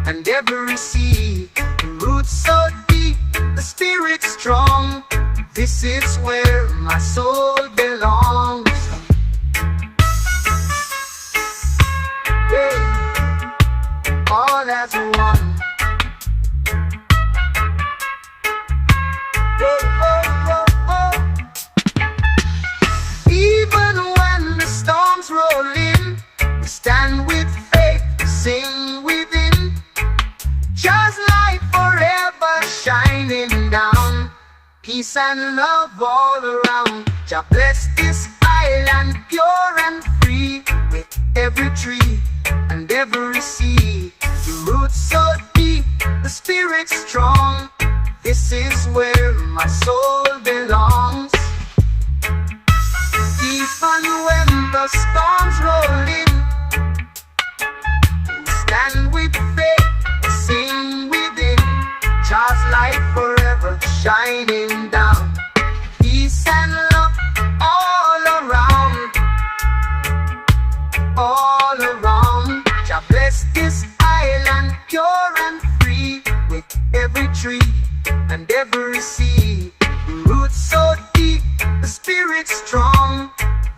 and every sea. The roots so deep, the spirit strong. This is where my soul belongs. Yeah. All as one. Even when the storms roll in, we stand with faith, sing within. Just light forever shining down, peace and love all around. Jah bless this island pure and free, with every tree and every sea. The roots so deep, the spirit strong. This is where my soul belongs. Even when the storms roll in, stand with faith, sing within. Just light forever shining down, peace and love all around, all around. Jah bless this island pure and free, with every tree and every sea. The roots so deep, the spirit strong.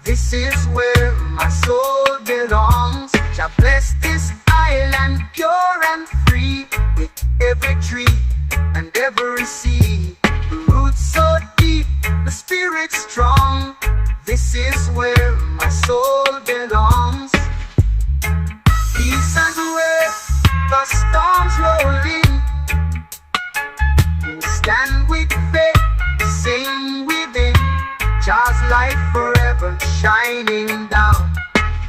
This is where my soul belongs. Jah bless this island pure and free, with every tree and every sea. The roots so deep, the spirit strong. This is where my soul belongs. Peace and where the storms roll in, stand with faith, sing within. Just light forever shining down,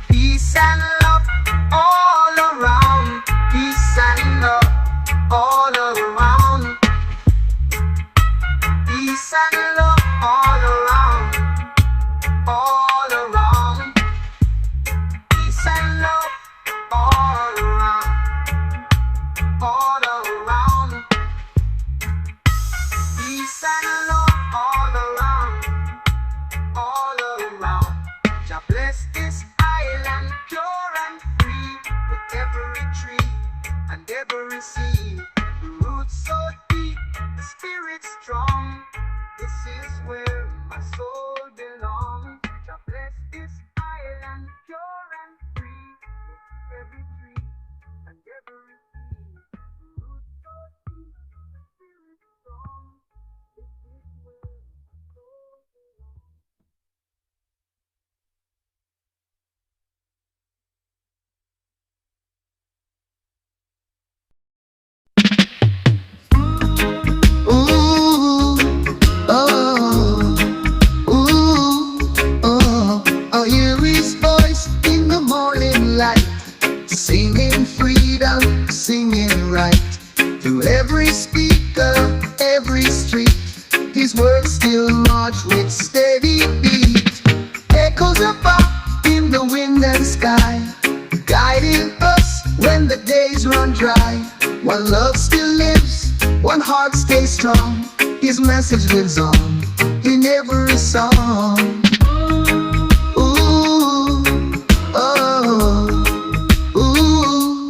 peace and love all around, peace and love all around, peace and love all around, all around, peace and love all around, all around, peace and love all around, all around. Jah bless this island pure and free, with every tree and every sea. The roots so deep, the spirit strong. This is where my soul belongs. Jah bless this island pure and free, with every tree and every sea. The roots so deep, the spirit strong. This is where my soul belongs. Ooh, oh, ooh, oh. I hear his voice in the morning light, singing freedom, singing right. Through every speaker, every street, his words still march with steady beat. Echoes of pop in the wind and sky, guiding us when the days run dry. One love still lives, one heart stays strong. His message lives on in every song. Ooh, oh, ooh.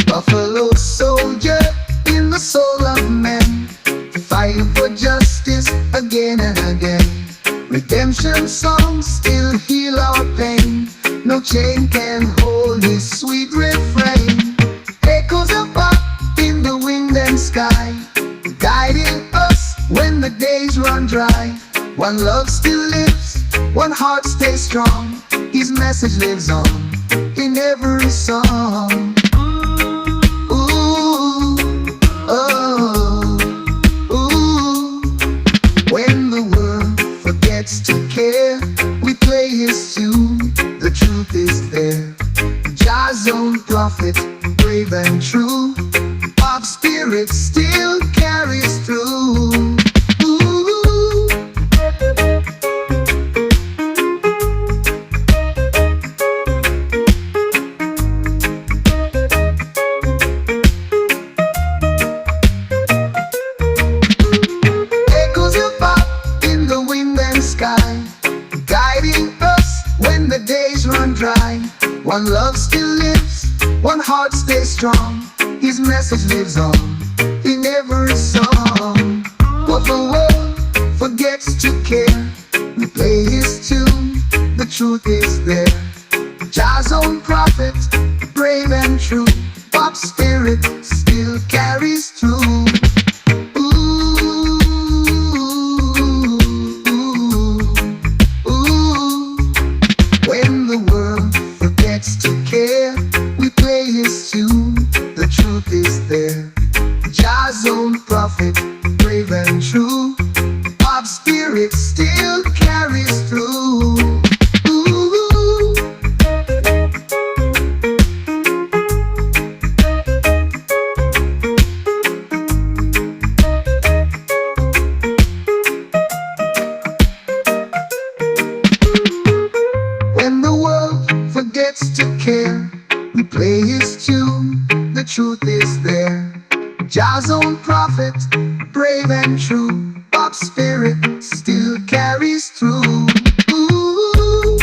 Buffalo soldier in the soul of man, fighting for justice again and again. Redemption songs still heal our pain. No chain can hold his sweet refrain. Echoes of pop in the wind and sky, guiding us when the days run dry. One love still lives, one heart stays strong. His message lives on in in every song. Ooh, oh, ooh. When the world forgets to care, we play his tune. The truth is there. Jah's own prophet, brave and true. Pop spirit still carries through. Ooh. Echoes of pop in the wind and sky, guiding us when the days run dry. One love still lives, one heart stays strong. His message lives on in every song. But the world forgets to care, we play his tune. The truth is there. Jah's own prophet, brave and true. Pop spirit still carries through. When the world forgets to care, we play his tune. The truth is there. Jah's own prophet, brave and true. Pop spirit still carries through. Ooh. When the world forgets to care, we play his tune. The truth is there. Jah's own prophet, brave and true. Pop spirit still carries through. Ooh.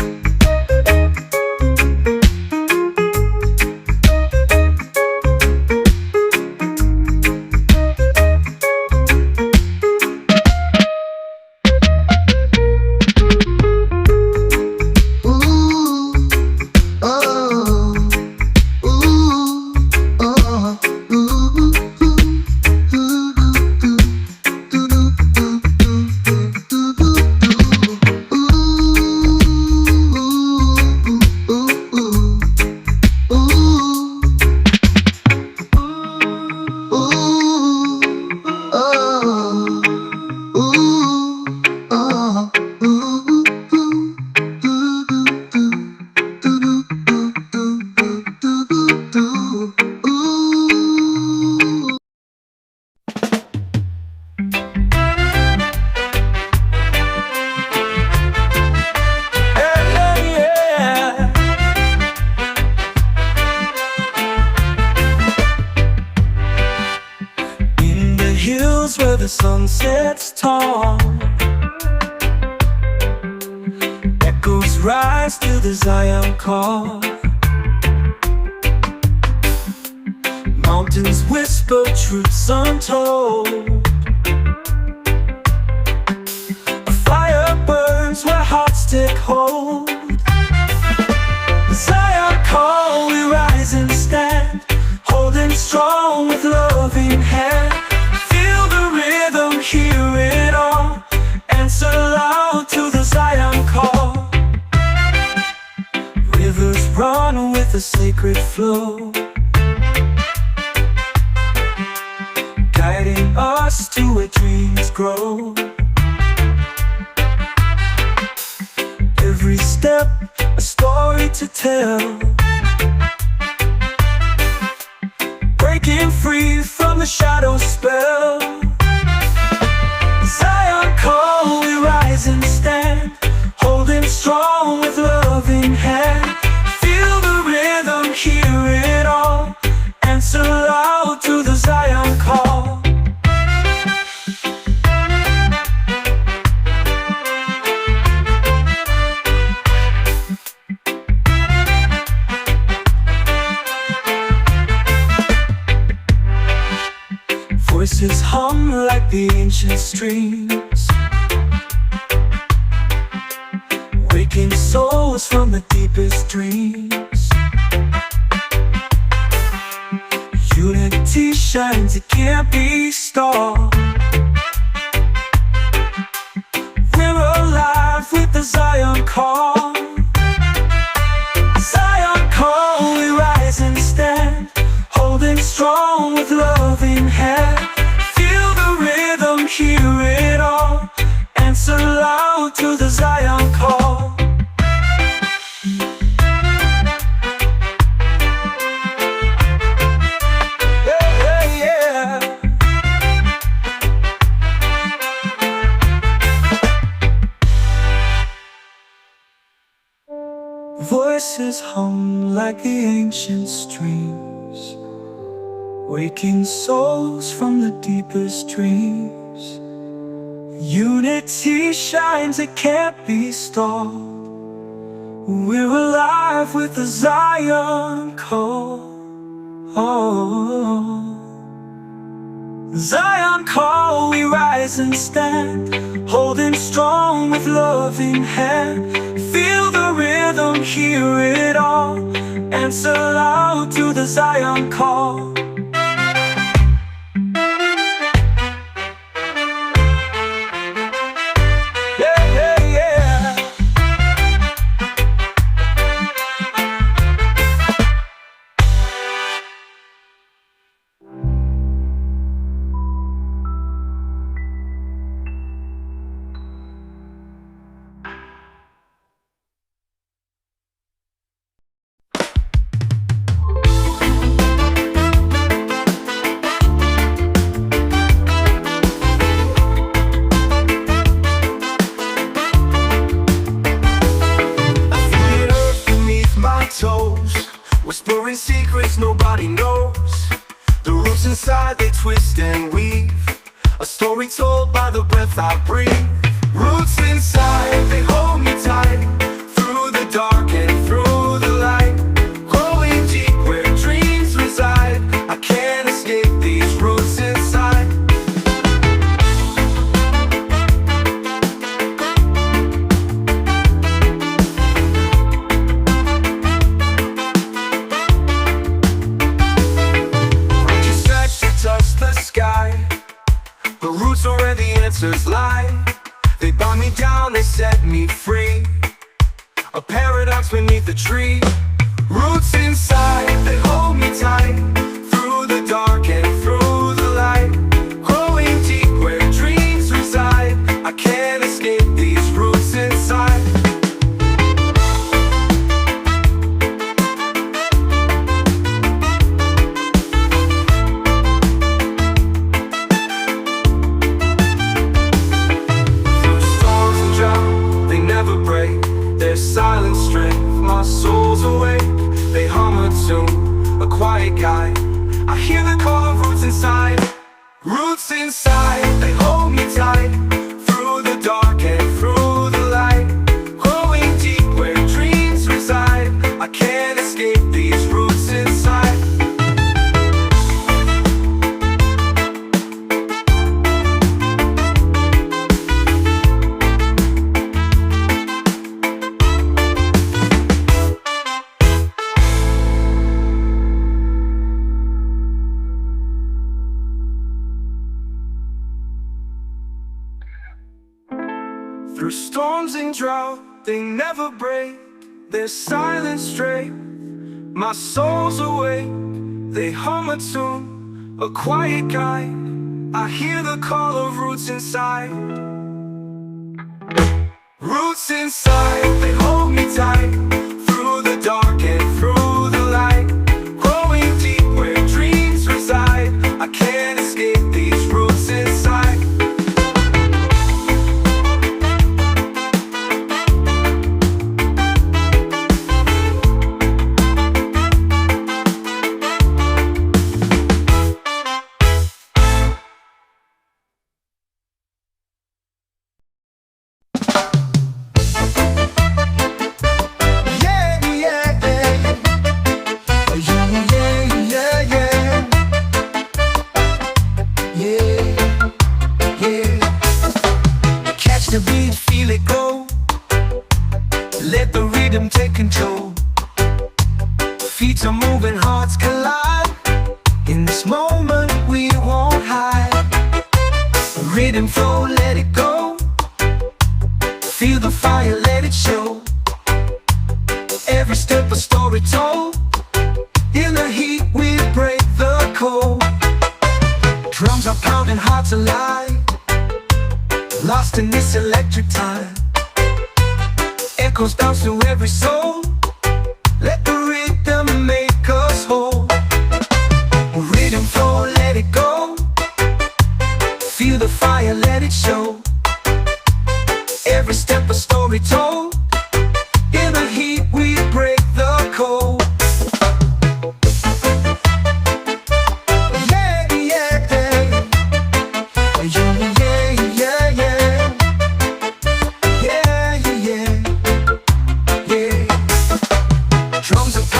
Ooh. Oh. Ooh. Oh. Ooh. Where the sun sets tall, echoes rise to the Zion call. Mountains whisper truths untold. A fire burns where hearts take hold. The Zion call, we rise and stand, holding strong with loving hand. Hear it all, answer loud to the Zion call. Rivers run with a sacred flow, guiding us to where dreams grow. Every step a story to tell, breaking free from the shadow spell. Zion call, we rise and stand, holding strong with loving hand. Feel the rhythm, hear it all, answer loud to the Zion call. Voices hum like the ancient streams, waking souls from the deepest dreams. Unity shines, it can't be stopped. We're alive with the Zion call. Zion call, voices hum like the ancient streams, waking souls from the deepest dreams. Unity shines, it can't be stopped. We're alive with the Zion call. Oh. Zion call, we rise and stand, holding strong with loving hand. Feel the rhythm, hear it all, answer loud to the Zion call. Yeah, yeah, yeah. Whispering secrets nobody knows. The roots inside, they twist and weave, a story told by the breath I breathe. Roots inside, they hold me tight, through the dark and through the light. Growing deep where dreams reside, I can't escape these roots inside. The roots are where the answers lie. They bind me down, they set me free, a paradox beneath the tree. Roots inside, they hold me tight, through the dark and through the light. Growing deep where dreams reside, I can't escape these roots inside. Silent strength, my soul's awake. They hum a tune, a quiet guide. I hear the call of roots inside. Roots inside, they hold me tight, through the dark and through the light. Growing deep where dreams reside, I can't escape these roots inside. Through storms and drought, they never break. Their silent straight, my soul's awake. They hum a tune, a quiet guide. I hear the call of roots inside. Roots inside, they hold me tight, through the dark and through the light. Growing deep where dreams reside, I can't escape these roots inside. Feet are moving, hearts collide. In this moment we won't hide. Rhythm flow, let it go. Feel the fire, let it show. Every step a story told. In the heat we break the cold. Drums are pounding, hearts alive, lost in this electric time. Echoes bounce through every soul. Let the rhythm make us whole. Rhythm flow, let it go. Feel the fire, let it show. Every step a story told. In the heat we break the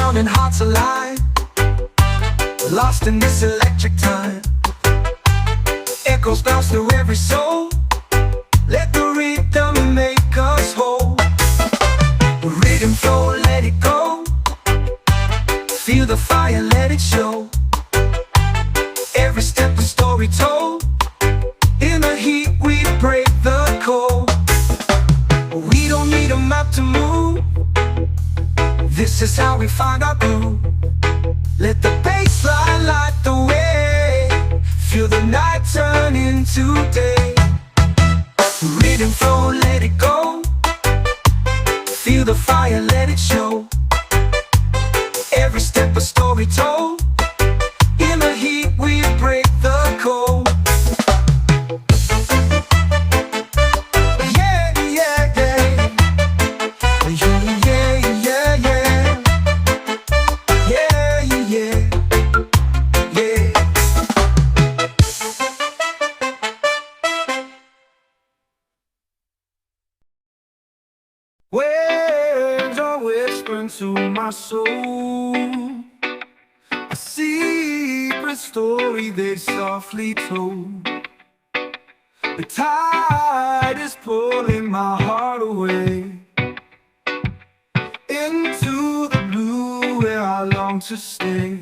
sound and hearts alive, lost in this electric time. Echoes bounce through every soul. Let the rhythm make us whole. Rhythm flow, let it go. Feel the fire, let it show. Every step a story told. In the heat we break the cold. We don't need a map to move. This is how we find our groove. Let the bass line light the way. Feel the night turn into day. Rhythm flow, let it go. Feel the fire, let it show. Every step a story told. In the heat we break the cold. Yeah, yeah, yeah. Yeah, yeah, yeah, yeah. Yeah, yeah, yeah. Words are whispering to my soul, a secret story they softly told. The tide is pulling my heart away into the blue where I long to stay.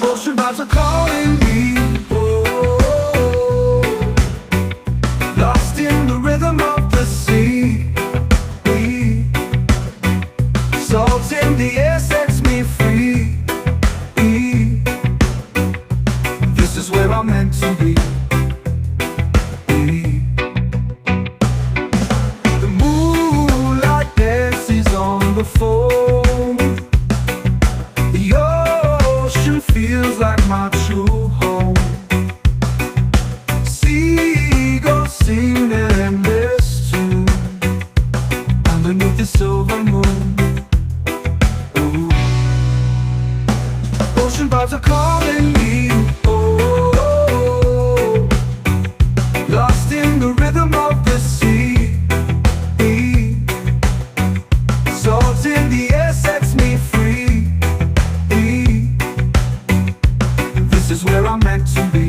Ocean vibes are calling me, oh, lost in the rhythm of the sea. Salt in the air sets me free. This is where I'm meant to be. The moonlight dances on the foam. The ocean feels like my true home. Seagulls sing an endless tune underneath the silver moon. Ocean vibes are calling me, oh, lost in the rhythm of the sea. Salt in the air sets me free. This is where I'm meant to be.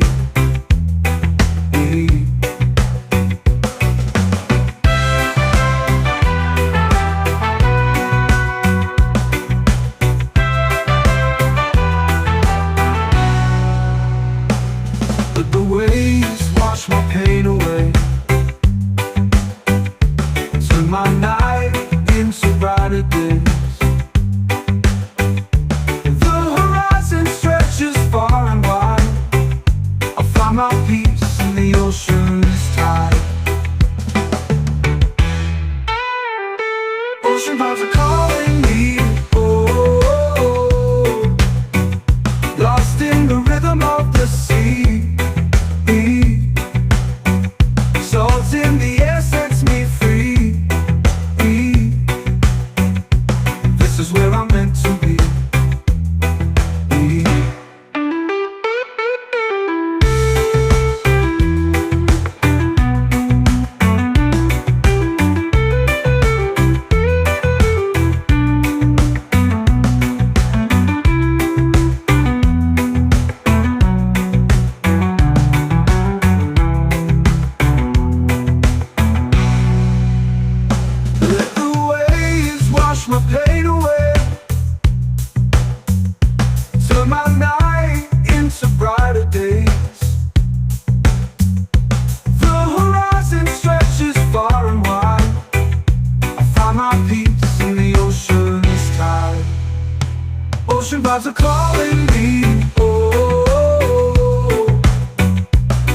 Let the waves wash my pain away. Turn my night into brighter days. The horizon stretches far and wide. I find my peace in the ocean's tide. Ocean vibes are calling me, oh, lost in the rhythm of the sea. Salt in the air sets me free. This is where I'm meant to be. Let the waves wash my pain away. Turn my night into brighter days. The horizon stretches far and wide. I find my peace in the ocean's tide. Ocean vibes are calling me, oh,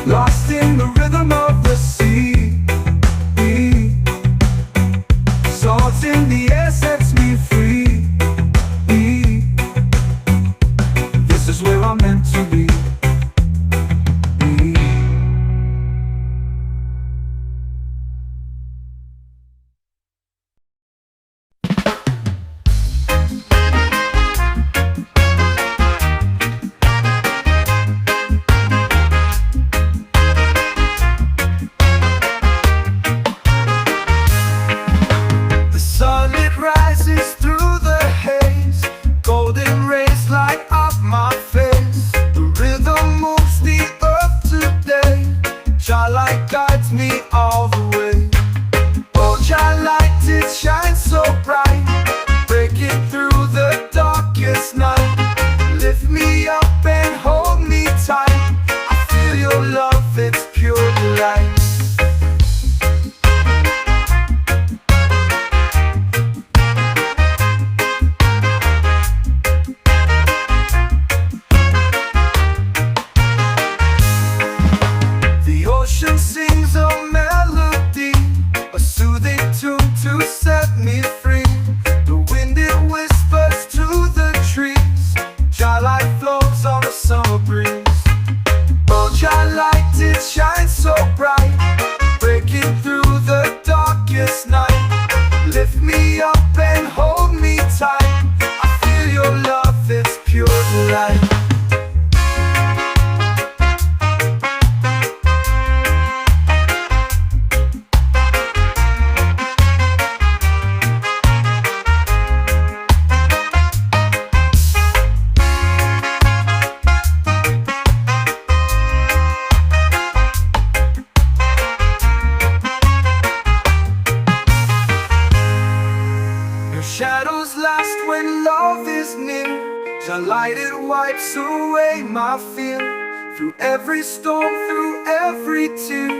lost in the rhythm of the sea. Salt in the air sets me free. This is where I'm meant to be. near. Your light, it wipes away my fear. Through every storm, through every tear,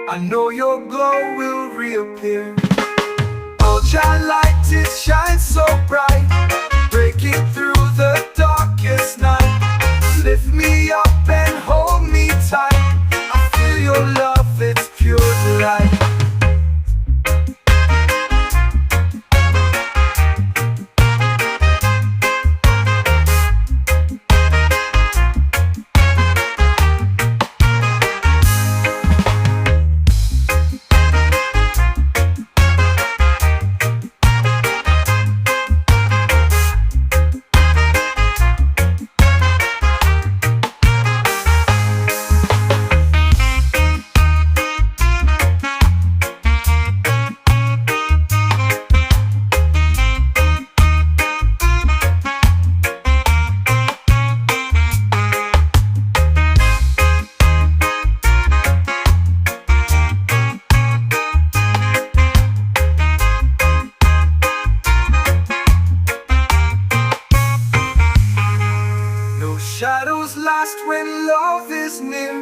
I know your glow will reappear. Oh, your light, it shines so bright, breaking through the darkest night. Lift me up and hold me tight. I feel your love, it's pure delight. Shadows last when love is near.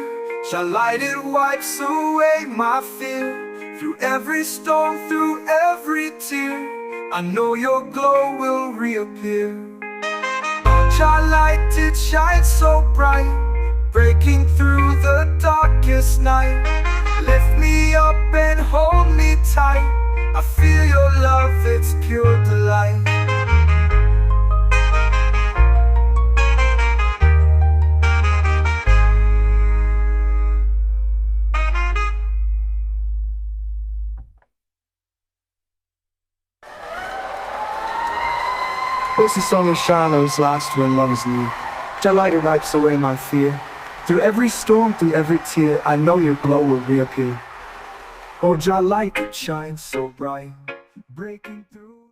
Your light, it wipes away my fear. Through every storm, through every tear, I know your glow will reappear. Your light, it shines so bright, breaking through the darkest night. Lift me up and hold me tight. I feel your love, it's pure delight. This is song of shadows last when love is near. Your light, it wipes away my fear. Through every storm, through every tear, I know your glow will reappear. Oh, your light, it shines so bright, breaking through.